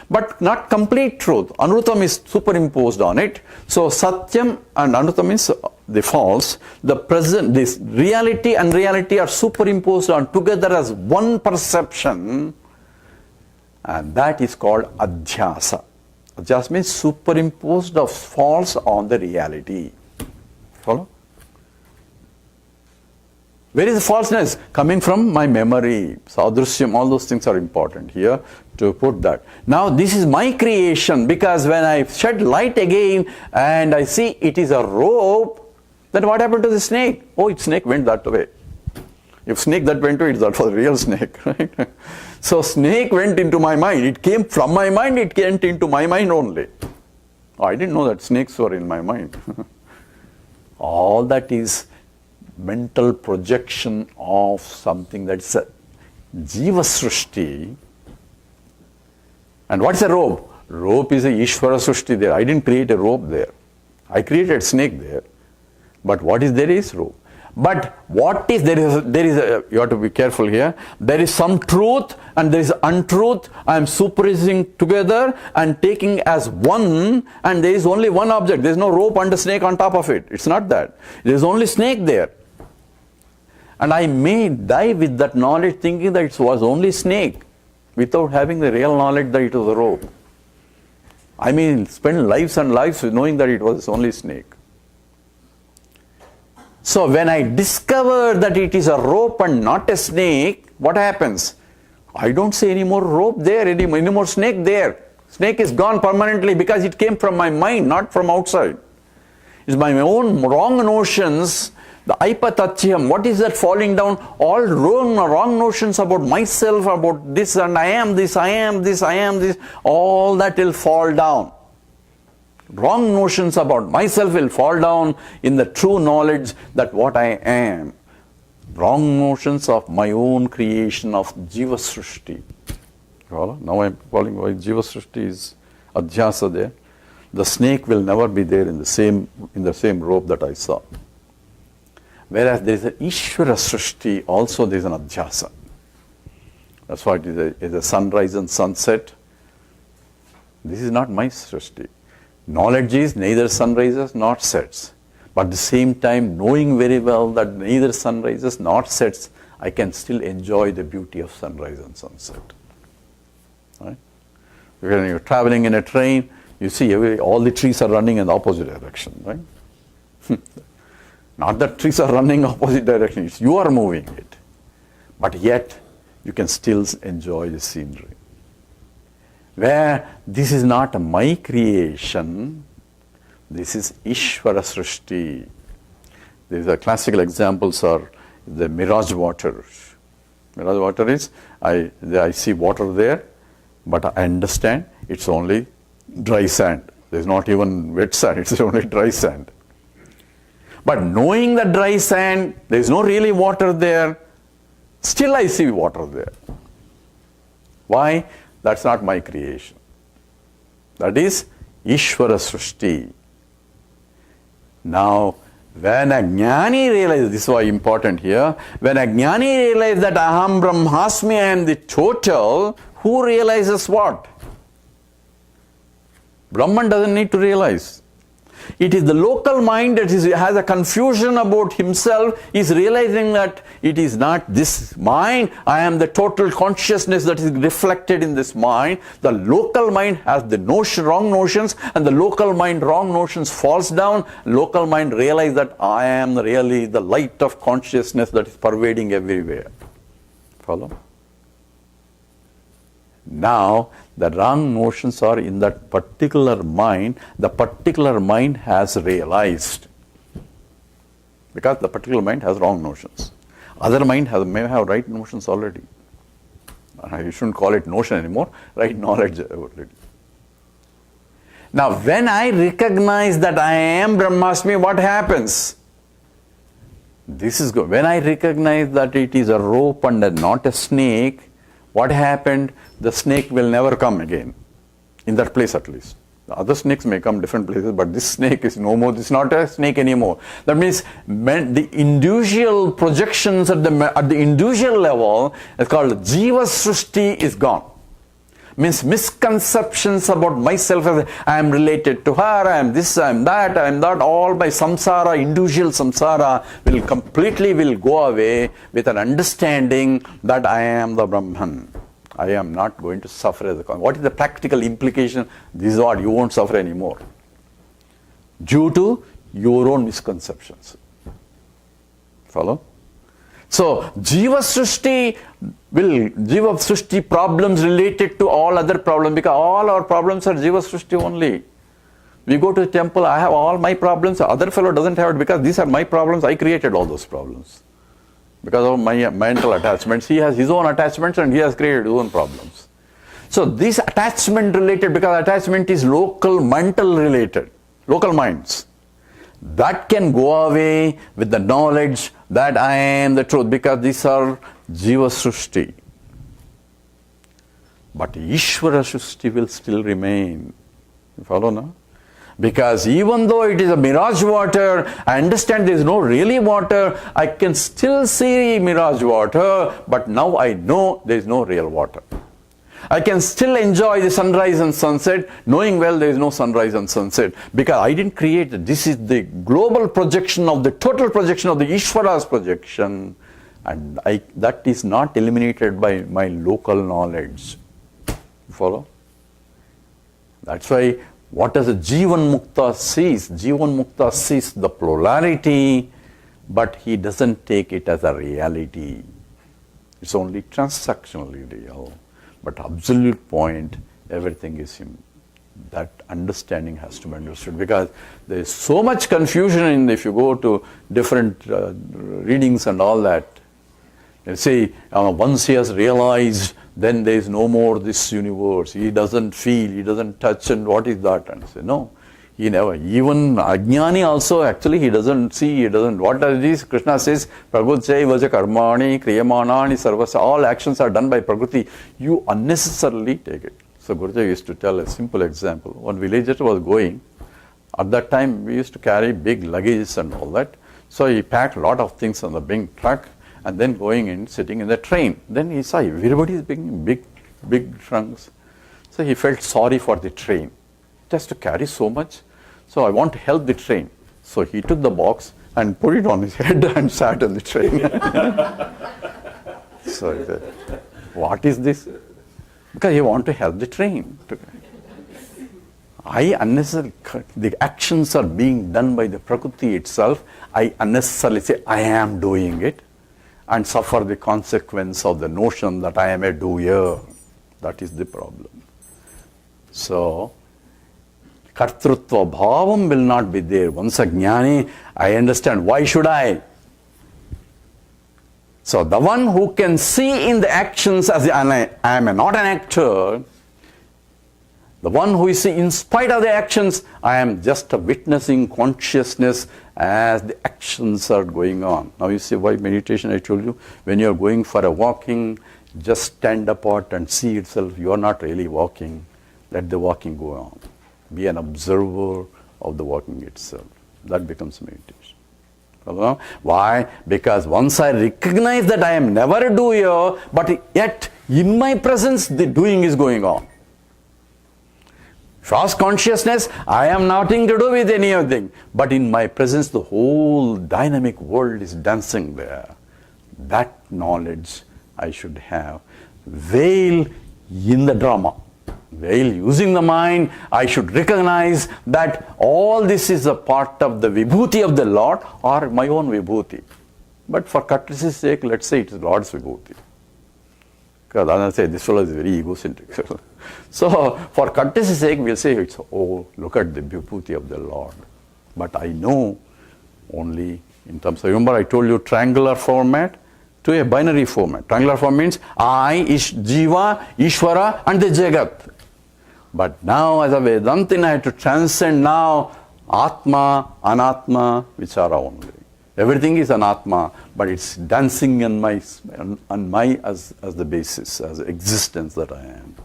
but not complete truth. Anrutam is superimposed on it. So Satyam and Anrutam is the false. The present, this reality and reality are superimposed on together as one perception. And that is called adhyasa. Adhyasa means superimposed of false on the reality. Follow? Where is the falseness? Coming from my memory. Sadrishyam, all those things are important here to put that. Now this is my creation, because when I shed light again and I see it is a rope, then what happened to the snake? Oh, its snake went that way. If snake that went away, that was real snake, right? So snake went into my mind. It came from my mind, it came into my mind only. Oh, I didn't know that snakes were in my mind. All that is mental projection of something that's a Jiva Srishti. And what's a rope? Rope is a Ishvara Srishti there. I didn't create a rope there. I created snake there. But what is there is rope. But what is there is you have to be careful here. There is some truth and there is untruth. I am superimposing together and taking as one, and there is only one object. There is no rope and a snake on top of it. It's not that. There is only snake there. And I may die with that knowledge thinking that it was only snake, without having the real knowledge that it was a rope. I may spend lives and lives knowing that it was only snake. So when I discover that it is a rope and not a snake, what happens? I don't see any more rope there, any more snake there. Snake is gone permanently because it came from my mind, not from outside. It's my own wrong notions. The aipatathyam, what is that falling down? All wrong notions about myself, about this, and I am this, I am this, I am this, all that will fall down. Wrong notions about myself will fall down in the true knowledge that what I am. Wrong notions of my own creation of Jiva Srishti. Now I am calling why Jiva Srishti is adhyasa there. The snake will never be there in the same rope that I saw. Whereas there is an Ishvara Srishti, also there is an adhyasa. That's why it is a sunrise and sunset. This is not my Srishti. Knowledge is neither sunrises nor sets. But at the same time, knowing very well that neither sunrises nor sets, I can still enjoy the beauty of sunrise and sunset. Right? When you're traveling in a train, you see all the trees are running in the opposite direction, right? Not that trees are running opposite directions, you are moving it. But yet, you can still enjoy the scenery. Where this is not my creation, this is Ishvara Srishti. These are classical examples are the mirage water. Mirage water is, I see water there, but I understand it's only dry sand. There's not even wet sand, it's only dry sand. But knowing the dry sand, there is no really water there, still I see water there. Why? That's not my creation. That is Ishvara Srishti. Now, when a jnani realizes, this is why important here, when a jnani realizes that Aham Brahmasmi, I am the total, who realizes what? Brahman doesn't need to realize. It is the local mind that has a confusion about himself, is realizing that it is not this mind, I am the total consciousness that is reflected in this mind. The local mind has the wrong notions, and the local mind wrong notions falls down. Local mind realizes that I am really the light of consciousness that is pervading everywhere. Follow? Now, the wrong notions are in that particular mind. The particular mind has realized. Because the particular mind has wrong notions. Other mind may have right notions already. You shouldn't call it notion anymore, right knowledge already. Now, when I recognize that I am Brahmasmi, what happens? This is good. When I recognize that it is a rope and not a snake, what happened? The snake will never come again, in that place at least. The other snakes may come different places, but this snake is no more. This is not a snake anymore. That means the individual projections at the individual level is called Jiva Srushti is gone. Means misconceptions about myself as I am related to her, I am this, I am that, all my samsara, individual samsara will completely go away with an understanding that I am the Brahman. I am not going to suffer as a consequence. What is the practical implication? This is what you won't suffer anymore. Due to your own misconceptions. Follow? So, Jiva Srushti problems related to all other problems, because all our problems are Jiva Srushti only. We go to the temple, I have all my problems, the other fellow doesn't have it because these are my problems, I created all those problems. Because of my mental attachments, he has his own attachments and he has created his own problems. So, this attachment related, because attachment is local, mental related, local minds. That can go away with the knowledge that I am the truth, because these are Jiva Srushti. But Ishvara Srushti will still remain. You follow now? Because even though it is a mirage water, I understand there is no really water, I can still see mirage water, but now I know there is no real water. I can still enjoy the sunrise and sunset, knowing well there is no sunrise and sunset, because I didn't create it. This is the global projection of the total projection of the Ishvara's projection, and that is not eliminated by my local knowledge. You follow? That's why what does a Jivan Mukta sees? Jivan Mukta sees the polarity, but he doesn't take it as a reality. It's only transactionally real. But absolute point, everything is him. That understanding has to be understood, because there is so much confusion if you go to different readings and all that. They say once he has realized, then there is no more this universe. He doesn't feel, he doesn't touch, and what is that? And say no, he never. Even Ajnani also, actually he doesn't see, he doesn't. What does this? Krishna says, Prakriti vaja karmani kriyamanani sarvasa. All actions are done by Prakriti. You unnecessarily take it. So Guruji used to tell a simple example. One villager was going. At that time we used to carry big luggage and all that. So he packed a lot of things on the big truck and then going in, sitting in the train. Then he saw everybody is bringing big trunks. So he felt sorry for the train. It has to carry so much. So I want to help the train. So he took the box and put it on his head and sat on the train. So he said, what is this? Because he wants to help the train. The actions are being done by the Prakriti itself. I unnecessarily say, I am doing it, and suffer the consequence of the notion that I am a doer. That is the problem. So, Kartrutva bhavam will not be there. Once a jnani, I understand, why should I? So the one who can see in the actions as I am not an actor, the one who is in spite of the actions, I am just a witnessing consciousness as the actions are going on. Now you see why meditation, I told you, when you are going for a walking, just stand apart and see itself. You are not really walking. Let the walking go on. Be an observer of the walking itself. That becomes meditation. Why? Because once I recognize that I am never a doer, but yet in my presence the doing is going on. Fast consciousness, I am nothing to do with anything, but in my presence the whole dynamic world is dancing there. That knowledge I should have. Veil in the drama. While using the mind, I should recognize that all this is a part of the vibhuti of the Lord or my own vibhuti. But for courtesy's sake, let's say it is Lord's vibhuti. Because I say this fellow is very egocentric. So for courtesy's sake, we'll say it's, oh, look at the vibhuti of the Lord. But I know only in terms of, remember I told you triangular format to a binary format. Triangular form means I, Jiva, Ishvara and the Jagat. But now as a Vedantin I have to transcend now Atma, Anatma, Vichara only. Everything is an Atma, but it's dancing on my as the basis, as existence that I am.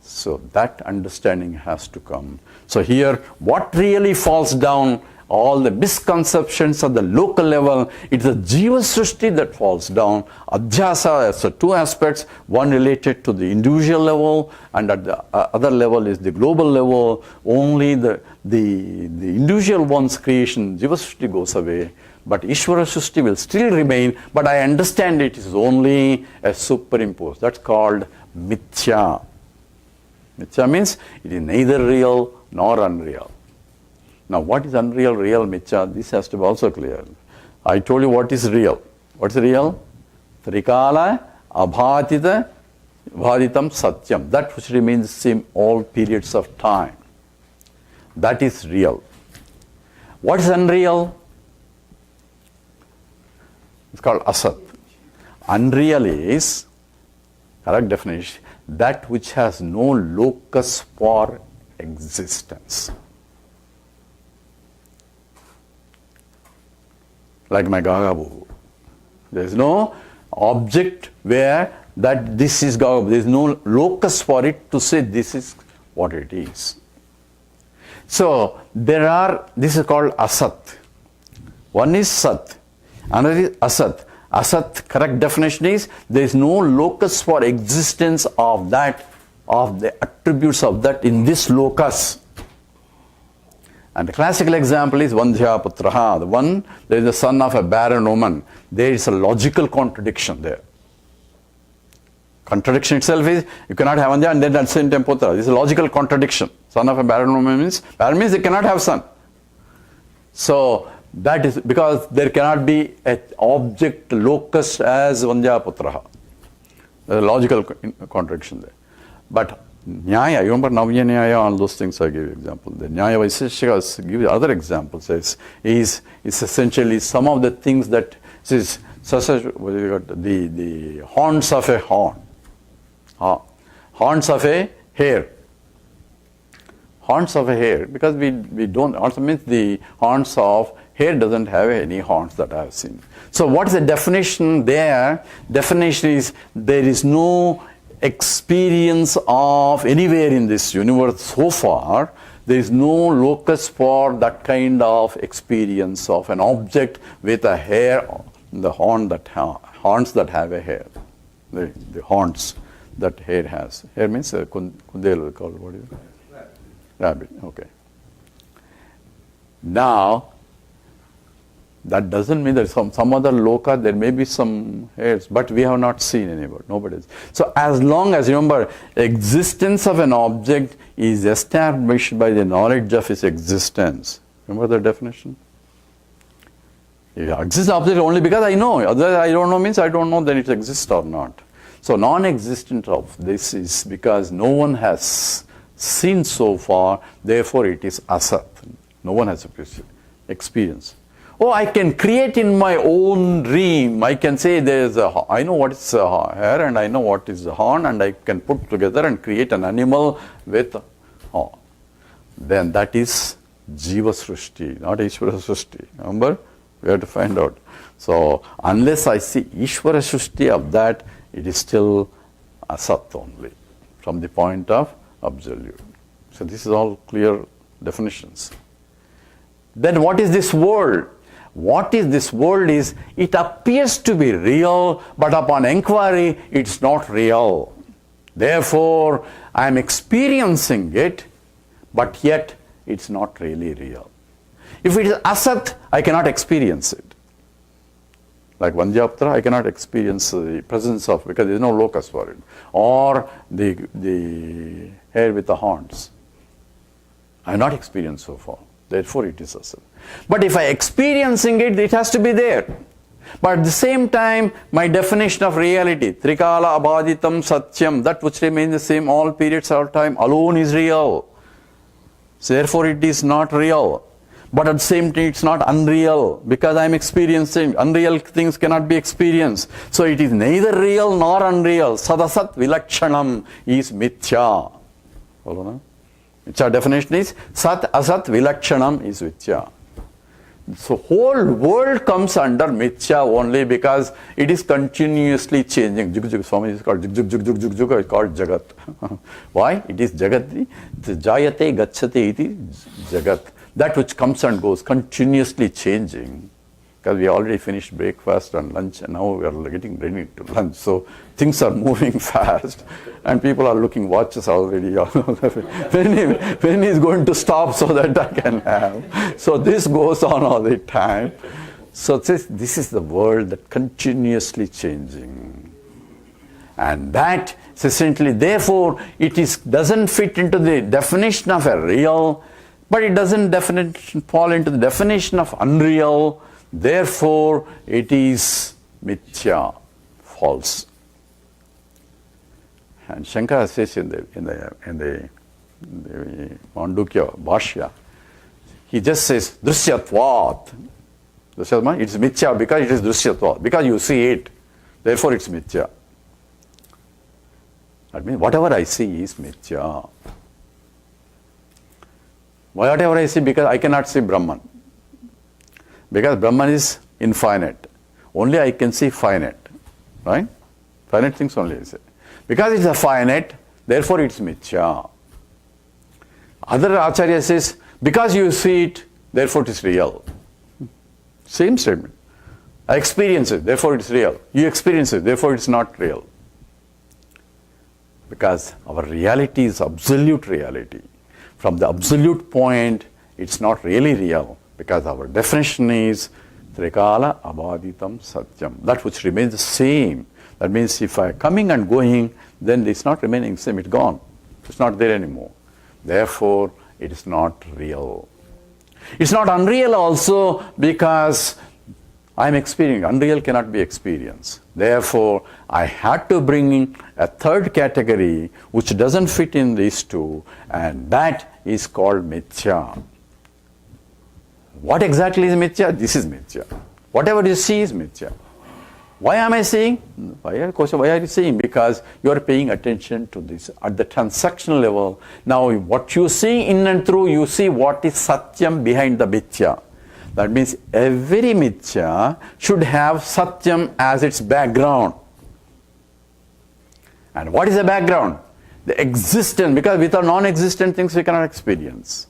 So that understanding has to come. So here, what really falls down, all the misconceptions at the local level, it's the Jiva Srishti that falls down. Adhyasa has two aspects, one related to the individual level, and at the other level is the global level. Only the individual one's creation, Jiva Srishti, goes away, but Ishvara Srishti will still remain, but I understand it is only a superimposed. That's called Mithya. Mithya means it is neither real nor unreal. Now, what is unreal, real, mithya? This has to be also clear. I told you what is real. What is real? Trikala abhatita bhaditam satyam. That which remains the same all periods of time. That is real. What is unreal? It's called asat. Unreal is, correct definition, that which has no locus for existence. Like my Gagabu. There is no object where that this is Gagabu. There is no locus for it to say this is what it is. So this is called asat. One is sat, another is asat. Asat, correct definition is, there is no locus for existence of that, of the attributes of that in this locus. And the classical example is Vandhya Putraha. The one, there is the son of a barren woman. There is a logical contradiction there. Contradiction itself is, you cannot have Vandhya and then at the same time Putra. This is a logical contradiction. Son of a barren woman means they cannot have son. So, that is because there cannot be an object locus as Vandhya Putraha. There is a logical contradiction there. But Nyaya, you remember Navya Nyaya, all those things I gave you example. The Nyaya Vaiseshikas give you other examples. Is essentially some of the things that is the horns of a horn. Horns of a hare. Horns of a hare, because we don't, also means the horns of hare doesn't have any horns that I have seen. So what is the definition there? Definition is there is no experience of anywhere in this universe so far, there is no locus for that kind of experience of an object with a hair, the horns that have a hair, the horns that hair has. Hair means kundel called, what is it? Rabbit, okay. Now, that doesn't mean there's some other loka, there may be some hairs, but we have not seen anybody, nobody. So as long as, remember, existence of an object is established by the knowledge of its existence. Remember the definition? It exists object only because I know. Otherwise I don't know means I don't know that it exists or not. So non-existent of this is because no one has seen so far, therefore it is asat. No one has experience. Oh, I can create in my own dream. I can say I know what is hair and I know what is the horn, and I can put together and create an animal with horn. Then that is Jiva Srishti, not Ishvara Srishti. Remember? We have to find out. So, unless I see Ishvara Srishti of that, it is still asat only, from the point of absolute. So, this is all clear definitions. Then what is this world? What is this world is, it appears to be real, but upon inquiry, it's not real. Therefore, I am experiencing it, but yet it's not really real. If it is asat, I cannot experience it. Like Vandyaptra, I cannot experience the presence of, because there is no locus for it. Or the hair with the horns. I have not experienced so far. Therefore, it is asat. But if I experiencing it, it has to be there. But at the same time, my definition of reality, Trikala Abhaditam Satyam, that which remains the same all periods of time, alone is real. So therefore, it is not real. But at the same time, it's not unreal, because I am experiencing. Unreal things cannot be experienced. So it is neither real nor unreal. Sadasat Vilakshanam is Mithya. Follow now? Mithya definition is Sat Asat Vilakshanam is Mithya. So whole world comes under mithya only because it is continuously changing. Jug Jug Swami is called Jug Jug Jug Jug Jug Jug, it's called Jagat. Why? It is Jagat. Jayate Gacchate iti Jagat. That which comes and goes, continuously changing. Because we already finished breakfast and lunch and now we are getting ready to lunch. So things are moving fast and people are looking watches already. When he is going to stop so that I can have. So this goes on all the time. So this is the world that continuously changing. And that is essentially, therefore, it doesn't fit into the definition of a real, but it doesn't fall into the definition of unreal. Therefore, it is mithya, false. And Shankara says in the Mandukya Bhashya, he just says drishyatvat. Drishyatvat, it's mithya because it is drishyatvat, because you see it. Therefore, it's mithya. That means whatever I see is mithya. Whatever I see, because I cannot see Brahman. Because Brahman is infinite. Only I can see finite. Right? Finite things only I say. Because it's a finite, therefore it's mithya. Other Acharya says, because you see it, therefore it is real. Same statement. I experience it, therefore it's real. You experience it, therefore it's not real. Because our reality is absolute reality. From the absolute point, it's not really real. Because our definition is Trikala Abaditam Satyam. That which remains the same. That means if I am coming and going, then it's not remaining the same, it's gone. It's not there anymore. Therefore, it is not real. It's not unreal also because I am experiencing. Unreal cannot be experienced. Therefore, I had to bring in a third category which doesn't fit in these two, and that is called mithya. What exactly is mithya? This is mithya. Whatever you see is mithya. Why am I seeing? Why are you seeing? Because you are paying attention to this at the transactional level. Now, what you see in and through, you see what is satyam behind the mithya. That means every mithya should have satyam as its background. And what is the background? The existence, because without non-existent things we cannot experience.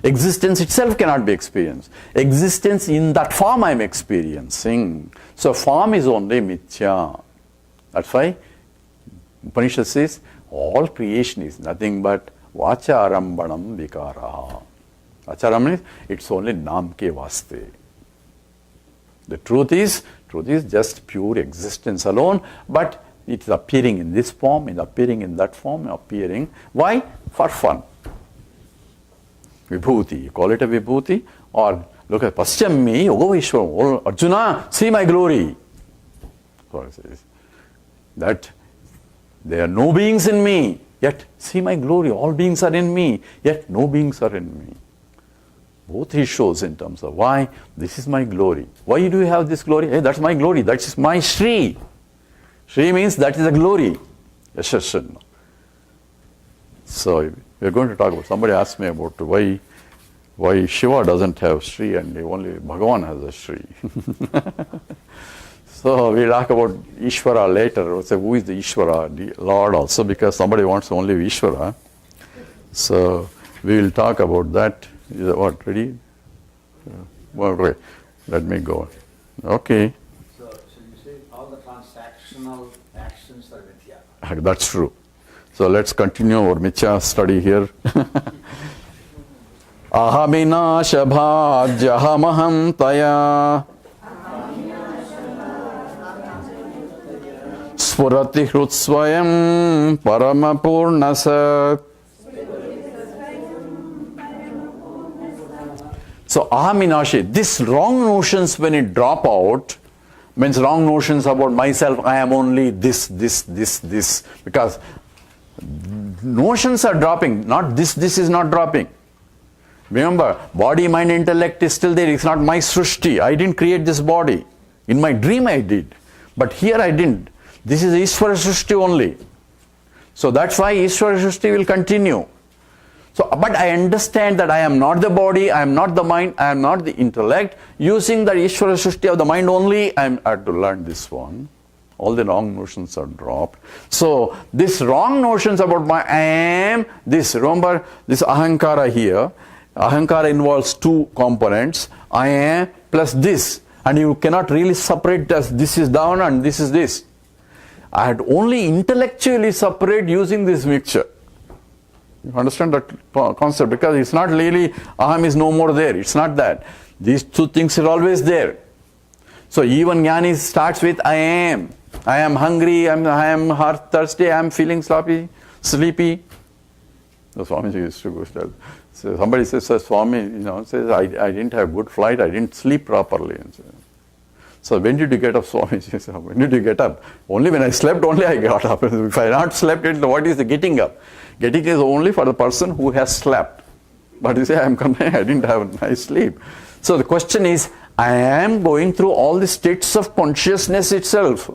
Existence itself cannot be experienced. Existence in that form I am experiencing. So form is only mithya. That's why Upanishad says all creation is nothing but vacharambanam vikaraha. Vacharam means it's only namke vaste. The truth is just pure existence alone, but it is appearing in this form, it is appearing in that form, appearing. Why? For fun. Vibhuti, call it a vibhuti, or look at Paschammi, O Vishwa, Arjuna, see my glory. So it says that there are no beings in me, yet see my glory. All beings are in me, yet no beings are in me. Both he shows in terms of why this is my glory. Why do you have this glory? Hey, that's my glory, that's my Shri. Shri means that is a glory. Yashasana. So we are going to talk about, somebody asked me about why Shiva doesn't have Shri and only Bhagavan has a Shri. So we'll talk about Ishvara later. We'll say who is the Ishvara, the Lord also, because somebody wants only Ishvara. So we will talk about that. Is that what, ready? Well, wait, let me go. Okay. So you say all the transactional actions are mithya. That's true. So let's continue our mithya study here. Ahamina shabhajahamaham taya spurati hrutsvayam paramapurnasat. So ahaminashi, these wrong notions when it drop out, means wrong notions about myself, I am only this, because notions are dropping, not this is not dropping. Remember, body, mind, intellect is still there. It's not my srushti. I didn't create this body. In my dream I did. But here I didn't. This is Ishvara srushti only. So that's why Ishvara srushti will continue. So, but I understand that I am not the body, I am not the mind, I am not the intellect. Using the Ishvara Srishti of the mind only, I have to learn this one. All the wrong notions are dropped. So, these wrong notions about my I am, this, remember, this ahankara here, ahankara involves two components, I am plus this. And you cannot really separate as this is down and this is this. I had only intellectually separate using this mixture. You understand that concept? Because it's not really aham is no more there. It's not that. These two things are always there. So even jnani starts with I am. I am hungry, I am thirsty, I am feeling sleepy. The Swamiji used to go tell. So somebody says, Swami, says, I didn't have good flight, I didn't sleep properly. And so when did you get up, Swami? Says, when did you get up? Only when I slept, only I got up. If I not slept, what is the getting up? Getting is only for the person who has slept. But you say, I didn't have a nice sleep. So the question is, I am going through all the states of consciousness itself.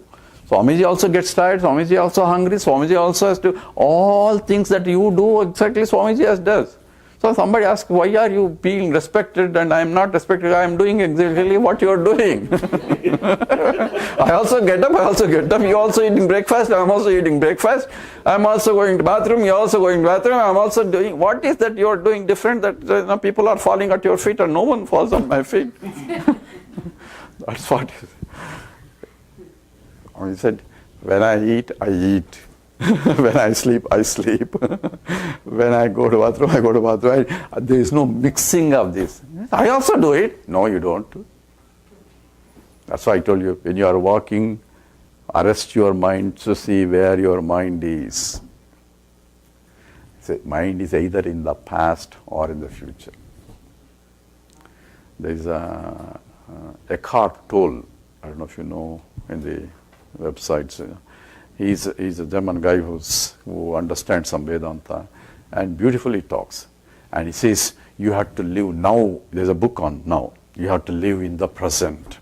Swamiji also gets tired, Swamiji also hungry, Swamiji also has to, all things that you do exactly Swamiji does. So somebody asks, why are you being respected and I am not respected? I am doing exactly what you are doing. I also get up, you also eating breakfast, I am also eating breakfast. I am also going to bathroom, you are also going to bathroom, I am also doing, what is that you are doing different that people are falling at your feet and no one falls on my feet? That's what it is. He said, when I eat, I eat. When I sleep, I sleep. When I go to bathroom, I go to bathroom. There is no mixing of this. I also do it. No, you don't. That's why I told you, when you are walking, arrest your mind to see where your mind is. Mind is either in the past or in the future. There is a Eckhart Tolle, I don't know if you know in the websites. He's a German guy who understands some Vedanta and beautifully talks. And he says, you have to live now. There's a book on now. You have to live in the present.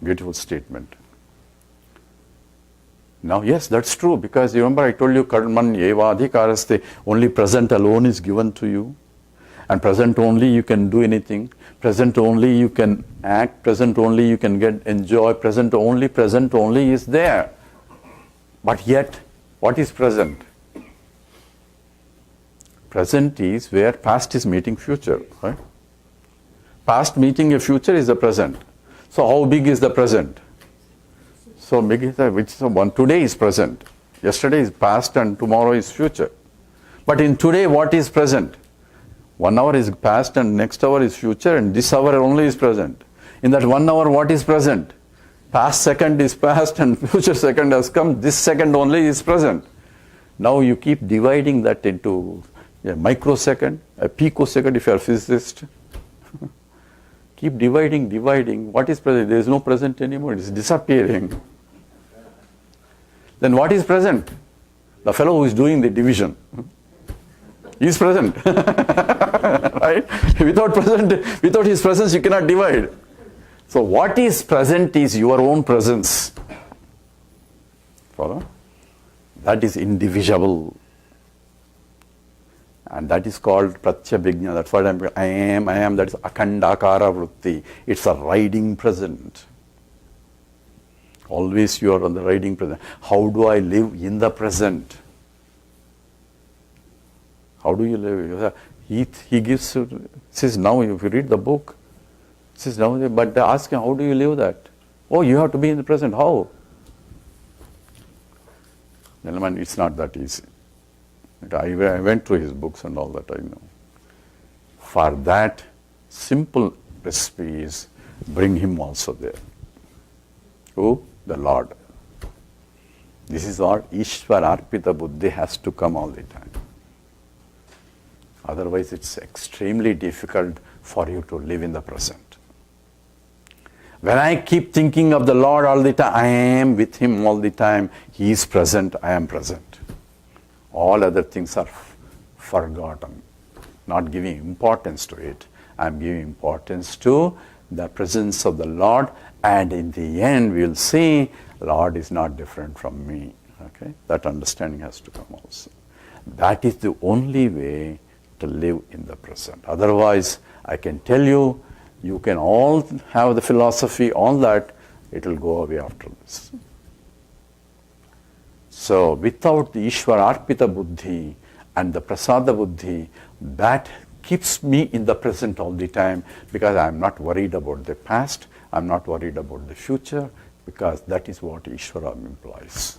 Beautiful statement. Now, yes, that's true, because you remember I told you, karman eva adhikaraste, only present alone is given to you. And present only you can do anything. Present only you can act. Present only you can enjoy. Present only is there. But yet, what is present? Present is where past is meeting future, right? Past meeting a future is the present. So how big is the present? So big is one. Today is present. Yesterday is past and tomorrow is future. But in today, what is present? 1 hour is past and next hour is future and this hour only is present. In that 1 hour, what is present? Past second is past and future second has come. This second only is present. Now you keep dividing that into a microsecond, a picosecond if you are a physicist. Keep dividing. What is present? There is no present anymore. It is disappearing. Then what is present? The fellow who is doing the division. He is present. Right? Without his presence, you cannot divide. So what is present is your own presence. Follow? That is indivisible. And that is called pratyabhijna. That's what I am. That is akhandakara vritti. It's a riding present. Always you are on the riding present. How do I live in the present? How do you live? He gives, says now if you read the book, says now, but they ask him, how do you live that? Oh, you have to be in the present. How? Gentlemen, it's not that easy. I went through his books and all that I know. For that, simple recipe is bring him also there. Who? The Lord. This is what Ishvara Arpita Buddhi has to come all the time. Otherwise, it's extremely difficult for you to live in the present. When I keep thinking of the Lord all the time, I am with Him all the time. He is present, I am present. All other things are forgotten. Not giving importance to it. I am giving importance to the presence of the Lord, and in the end we will see Lord is not different from me. Okay? That understanding has to come also. That is the only way to live in the present. Otherwise, I can tell you, you can all have the philosophy, all that, it will go away after this. So, without the Ishvara Arpita Buddhi and the Prasada Buddhi, that keeps me in the present all the time, because I am not worried about the past, I am not worried about the future, because that is what Ishvara implies.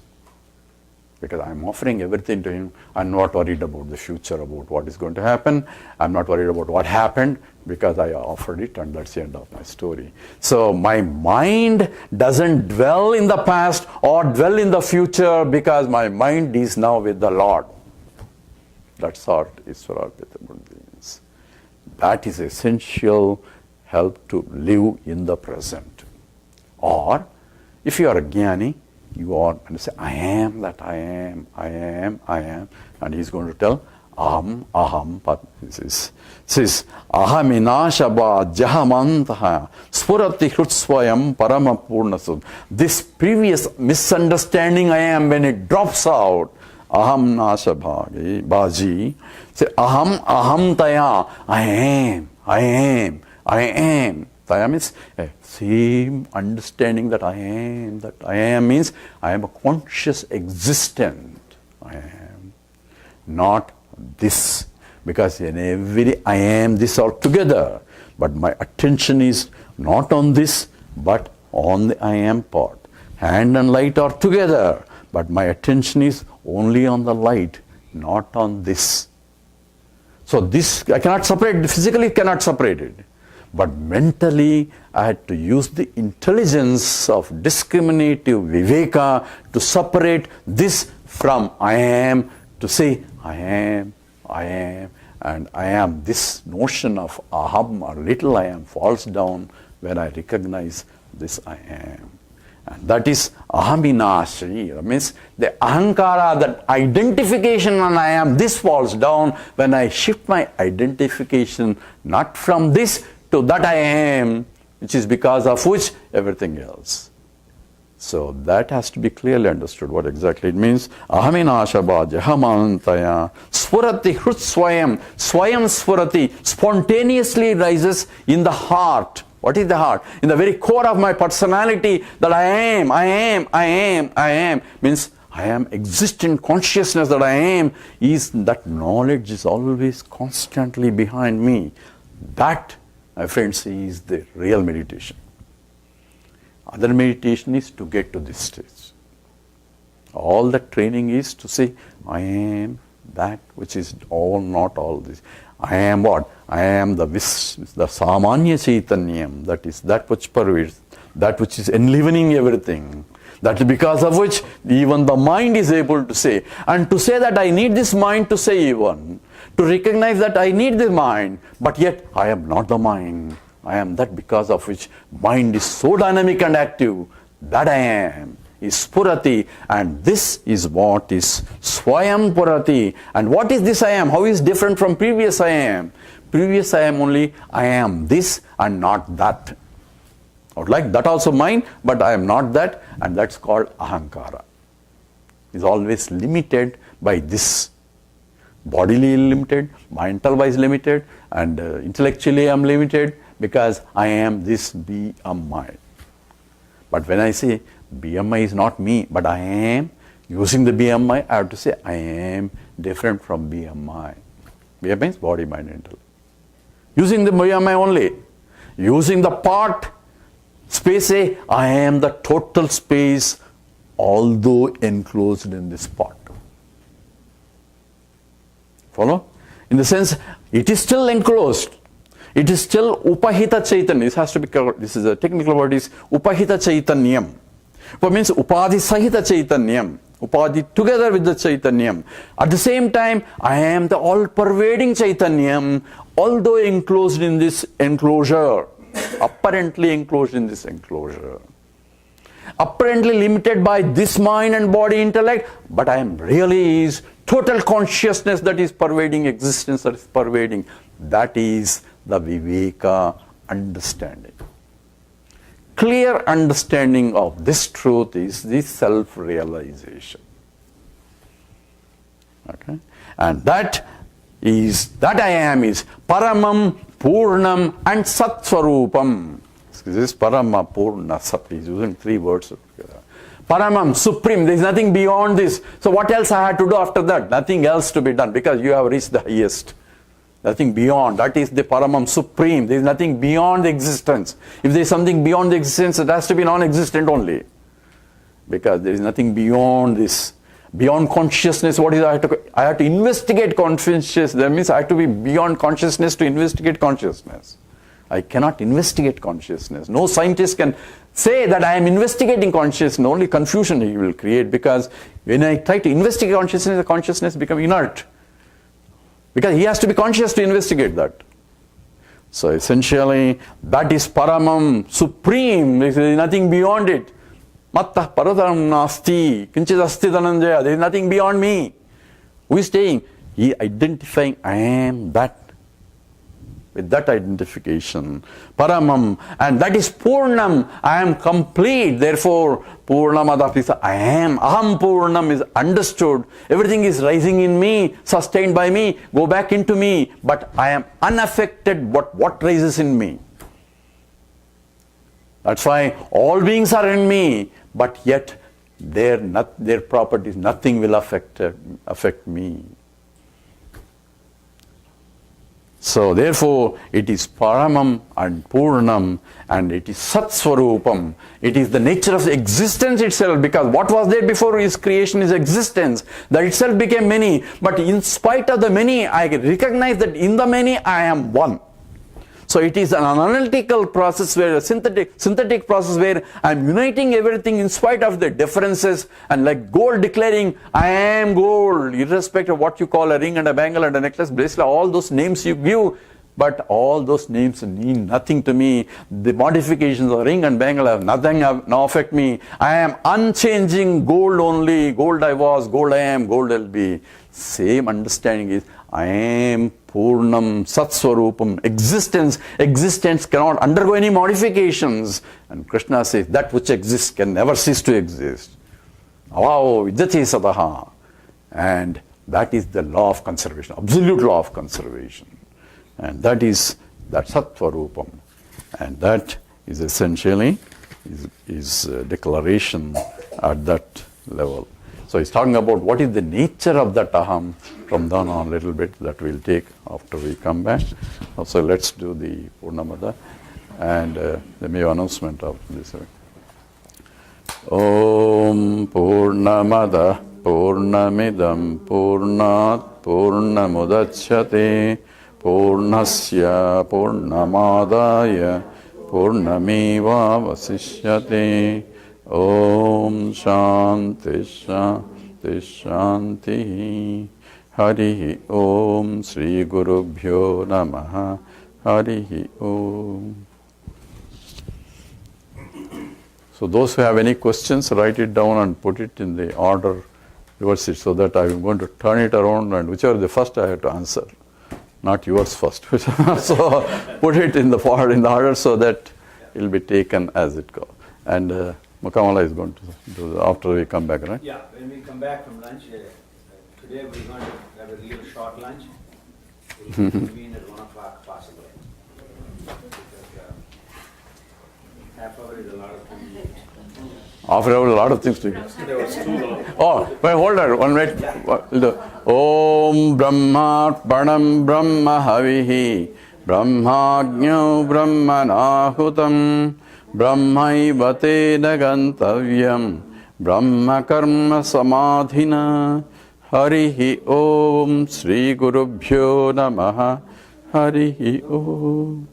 Because I am offering everything to him, I am not worried about the future, about what is going to happen, I am not worried about what happened, because I offered it and that's the end of my story. So my mind doesn't dwell in the past or dwell in the future, because my mind is now with the Lord. That's what Ishvara means. That is essential help to live in the present. Or, if you are a jnani, you are going to say, I am that I am, I am, I am. And he's going to tell, aham, aham. This is aham inashabha jahamantaha spurati hrutsvayam paramapurnasud. This previous misunderstanding I am, when it drops out, aham nashabhagi, bhaji, say aham, aham taya, I am, I am, I am. Taya means same understanding that I am. That I am means I am a conscious existent. I am. Not this. Because in every I am this all together. But my attention is not on this, but on the I am part. Hand and light are together. But my attention is only on the light, not on this. So this, I cannot separate, physically cannot separate it. But mentally, I had to use the intelligence of discriminative viveka to separate this from I am, to say I am, and I am. This notion of aham or little I am falls down when I recognize this I am. And that is ahaminashi. That means the ahankara, that identification on I am, this falls down when I shift my identification not from this to that I am, which is because of which everything else. So that has to be clearly understood what exactly it means. Ahaminashabha jahamantaya spurati hrutsvayam. Swayam spurati, spontaneously rises in the heart. What is the heart? In the very core of my personality, that I am, I am, I am, I am, means I am existent consciousness that I am, is that knowledge is always constantly behind me. That, my friends, is the real meditation. Other meditation is to get to this stage. All the training is to say, I am that which is all, not all this. I am what? I am the samanya chaitanyam, that is that which pervades, that which is enlivening everything. That is because of which even the mind is able to say. And to say that I need this mind to say even, to recognize that I need the mind, but yet I am not the mind. I am that because of which mind is so dynamic and active, that I am is spurati, and this is what is swayam purati. And what is this I am? How is different from previous I am? Previous I am only, I am this and not that. I would like that also mine, but I am not that, and that's called ahankara. Is always limited by this. Bodily limited, mental wise limited, and intellectually I am limited, because I am this BMI. But when I say BMI is not me, but I am, using the BMI, I have to say I am different from BMI. BMI means body, mind, intellect. Using the BMI only. Using the part, space, say I am the total space, although enclosed in this part. Follow? In the sense, it is still enclosed. It is still upahita chaitanya. This has to be covered. This is a technical word, is upahita chaitanyam. What means upadhi sahita chaitanyam. Upadhi together with the chaitanyam. At the same time, I am the all-pervading chaitanyam, although enclosed in this enclosure. Apparently enclosed in this enclosure. Apparently limited by this mind and body intellect, but I am really is total consciousness that is pervading existence, that is pervading. That is the viveka understanding. Clear understanding of this truth is the self-realization. Okay? And that is that I am is Paramam, Purnam and Satsvarupam. This is Parama, Purna, Sat. He's using 3 words together. Paramam, supreme, there is nothing beyond this. So what else I had to do after that? Nothing else to be done, because you have reached the highest. Nothing beyond. That is the Paramam, supreme. There is nothing beyond the existence. If there is something beyond the existence, it has to be non-existent only. Because there is nothing beyond this. Beyond consciousness, what is I have to investigate consciousness. That means I have to be beyond consciousness to investigate consciousness. I cannot investigate consciousness. No scientist can say that I am investigating consciousness. Only confusion he will create, because when I try to investigate consciousness, the consciousness becomes inert. Because he has to be conscious to investigate that. So essentially, that is Paramam, supreme. There is nothing beyond it. Mattah paradaram nasti, kinchit asti dhananjaya. There is nothing beyond me. Who is saying? He identifying I am that. With that identification, Paramam, and that is Purnam, I am complete. Therefore, Purnamada, I am, Aham Purnam is understood. Everything is rising in me, sustained by me, go back into me, but I am unaffected what rises in me. That's why all beings are in me, but yet their properties, nothing will affect me. So therefore, it is Paramam and Purnam, and it is Satsvarupam. It is the nature of existence itself, because what was there before his creation is existence. That itself became many, but in spite of the many, I recognize that in the many I am one. So it is an analytical process, where a synthetic process, where I am uniting everything in spite of the differences, and like gold declaring, I am gold, irrespective of what you call a ring and a bangle and a necklace, bracelet, all those names you give, but all those names mean nothing to me. The modifications of ring and bangle have nothing now affect me. I am unchanging gold only. Gold I was, gold I am, gold I'll be. Same understanding is I am Purnam, Satsvarupam, existence. Existence cannot undergo any modifications. And Krishna says that which exists can never cease to exist. Avao vidyate sadaha. And that is the law of conservation, absolute law of conservation. And that is that Satsvarupam. And that is essentially is declaration at that level. So he's talking about what is the nature of that aham. From down on a little bit, that we'll take after we come back. So let's do the Purnamada, and there may be an announcement of this. Om Purnamada Purnamidam Purnat Purnamudachyate Purnasya Purnamadaya Purnameva Vasishyate. Om Shanti Shanti Shanti. Harihi Om Sri Gurubhyo Namaha. Harihi Om. So those who have any questions, write it down and put it in the order, reverse it, so that I am going to turn it around, and whichever the first I have to answer, not yours first. So put it in the order so that it will be taken as it goes. And Mukamala is going to do after we come back, right? Yeah, when we come back from lunch, today we're going to have a little short lunch. We'll convene at 1 o'clock possibly. Because half hour is a lot of time to eat. Half an hour, a lot of things to eat. Oh, wait, hold on, one minute. Om Brahma Parnam Brahma Havihi Brahmagno Brahmanahutam Brahmaivate Nagantavyam Brahma Karma Samadhina. Harihi Om Sri Gurubhyo Namaha. Harihi Om.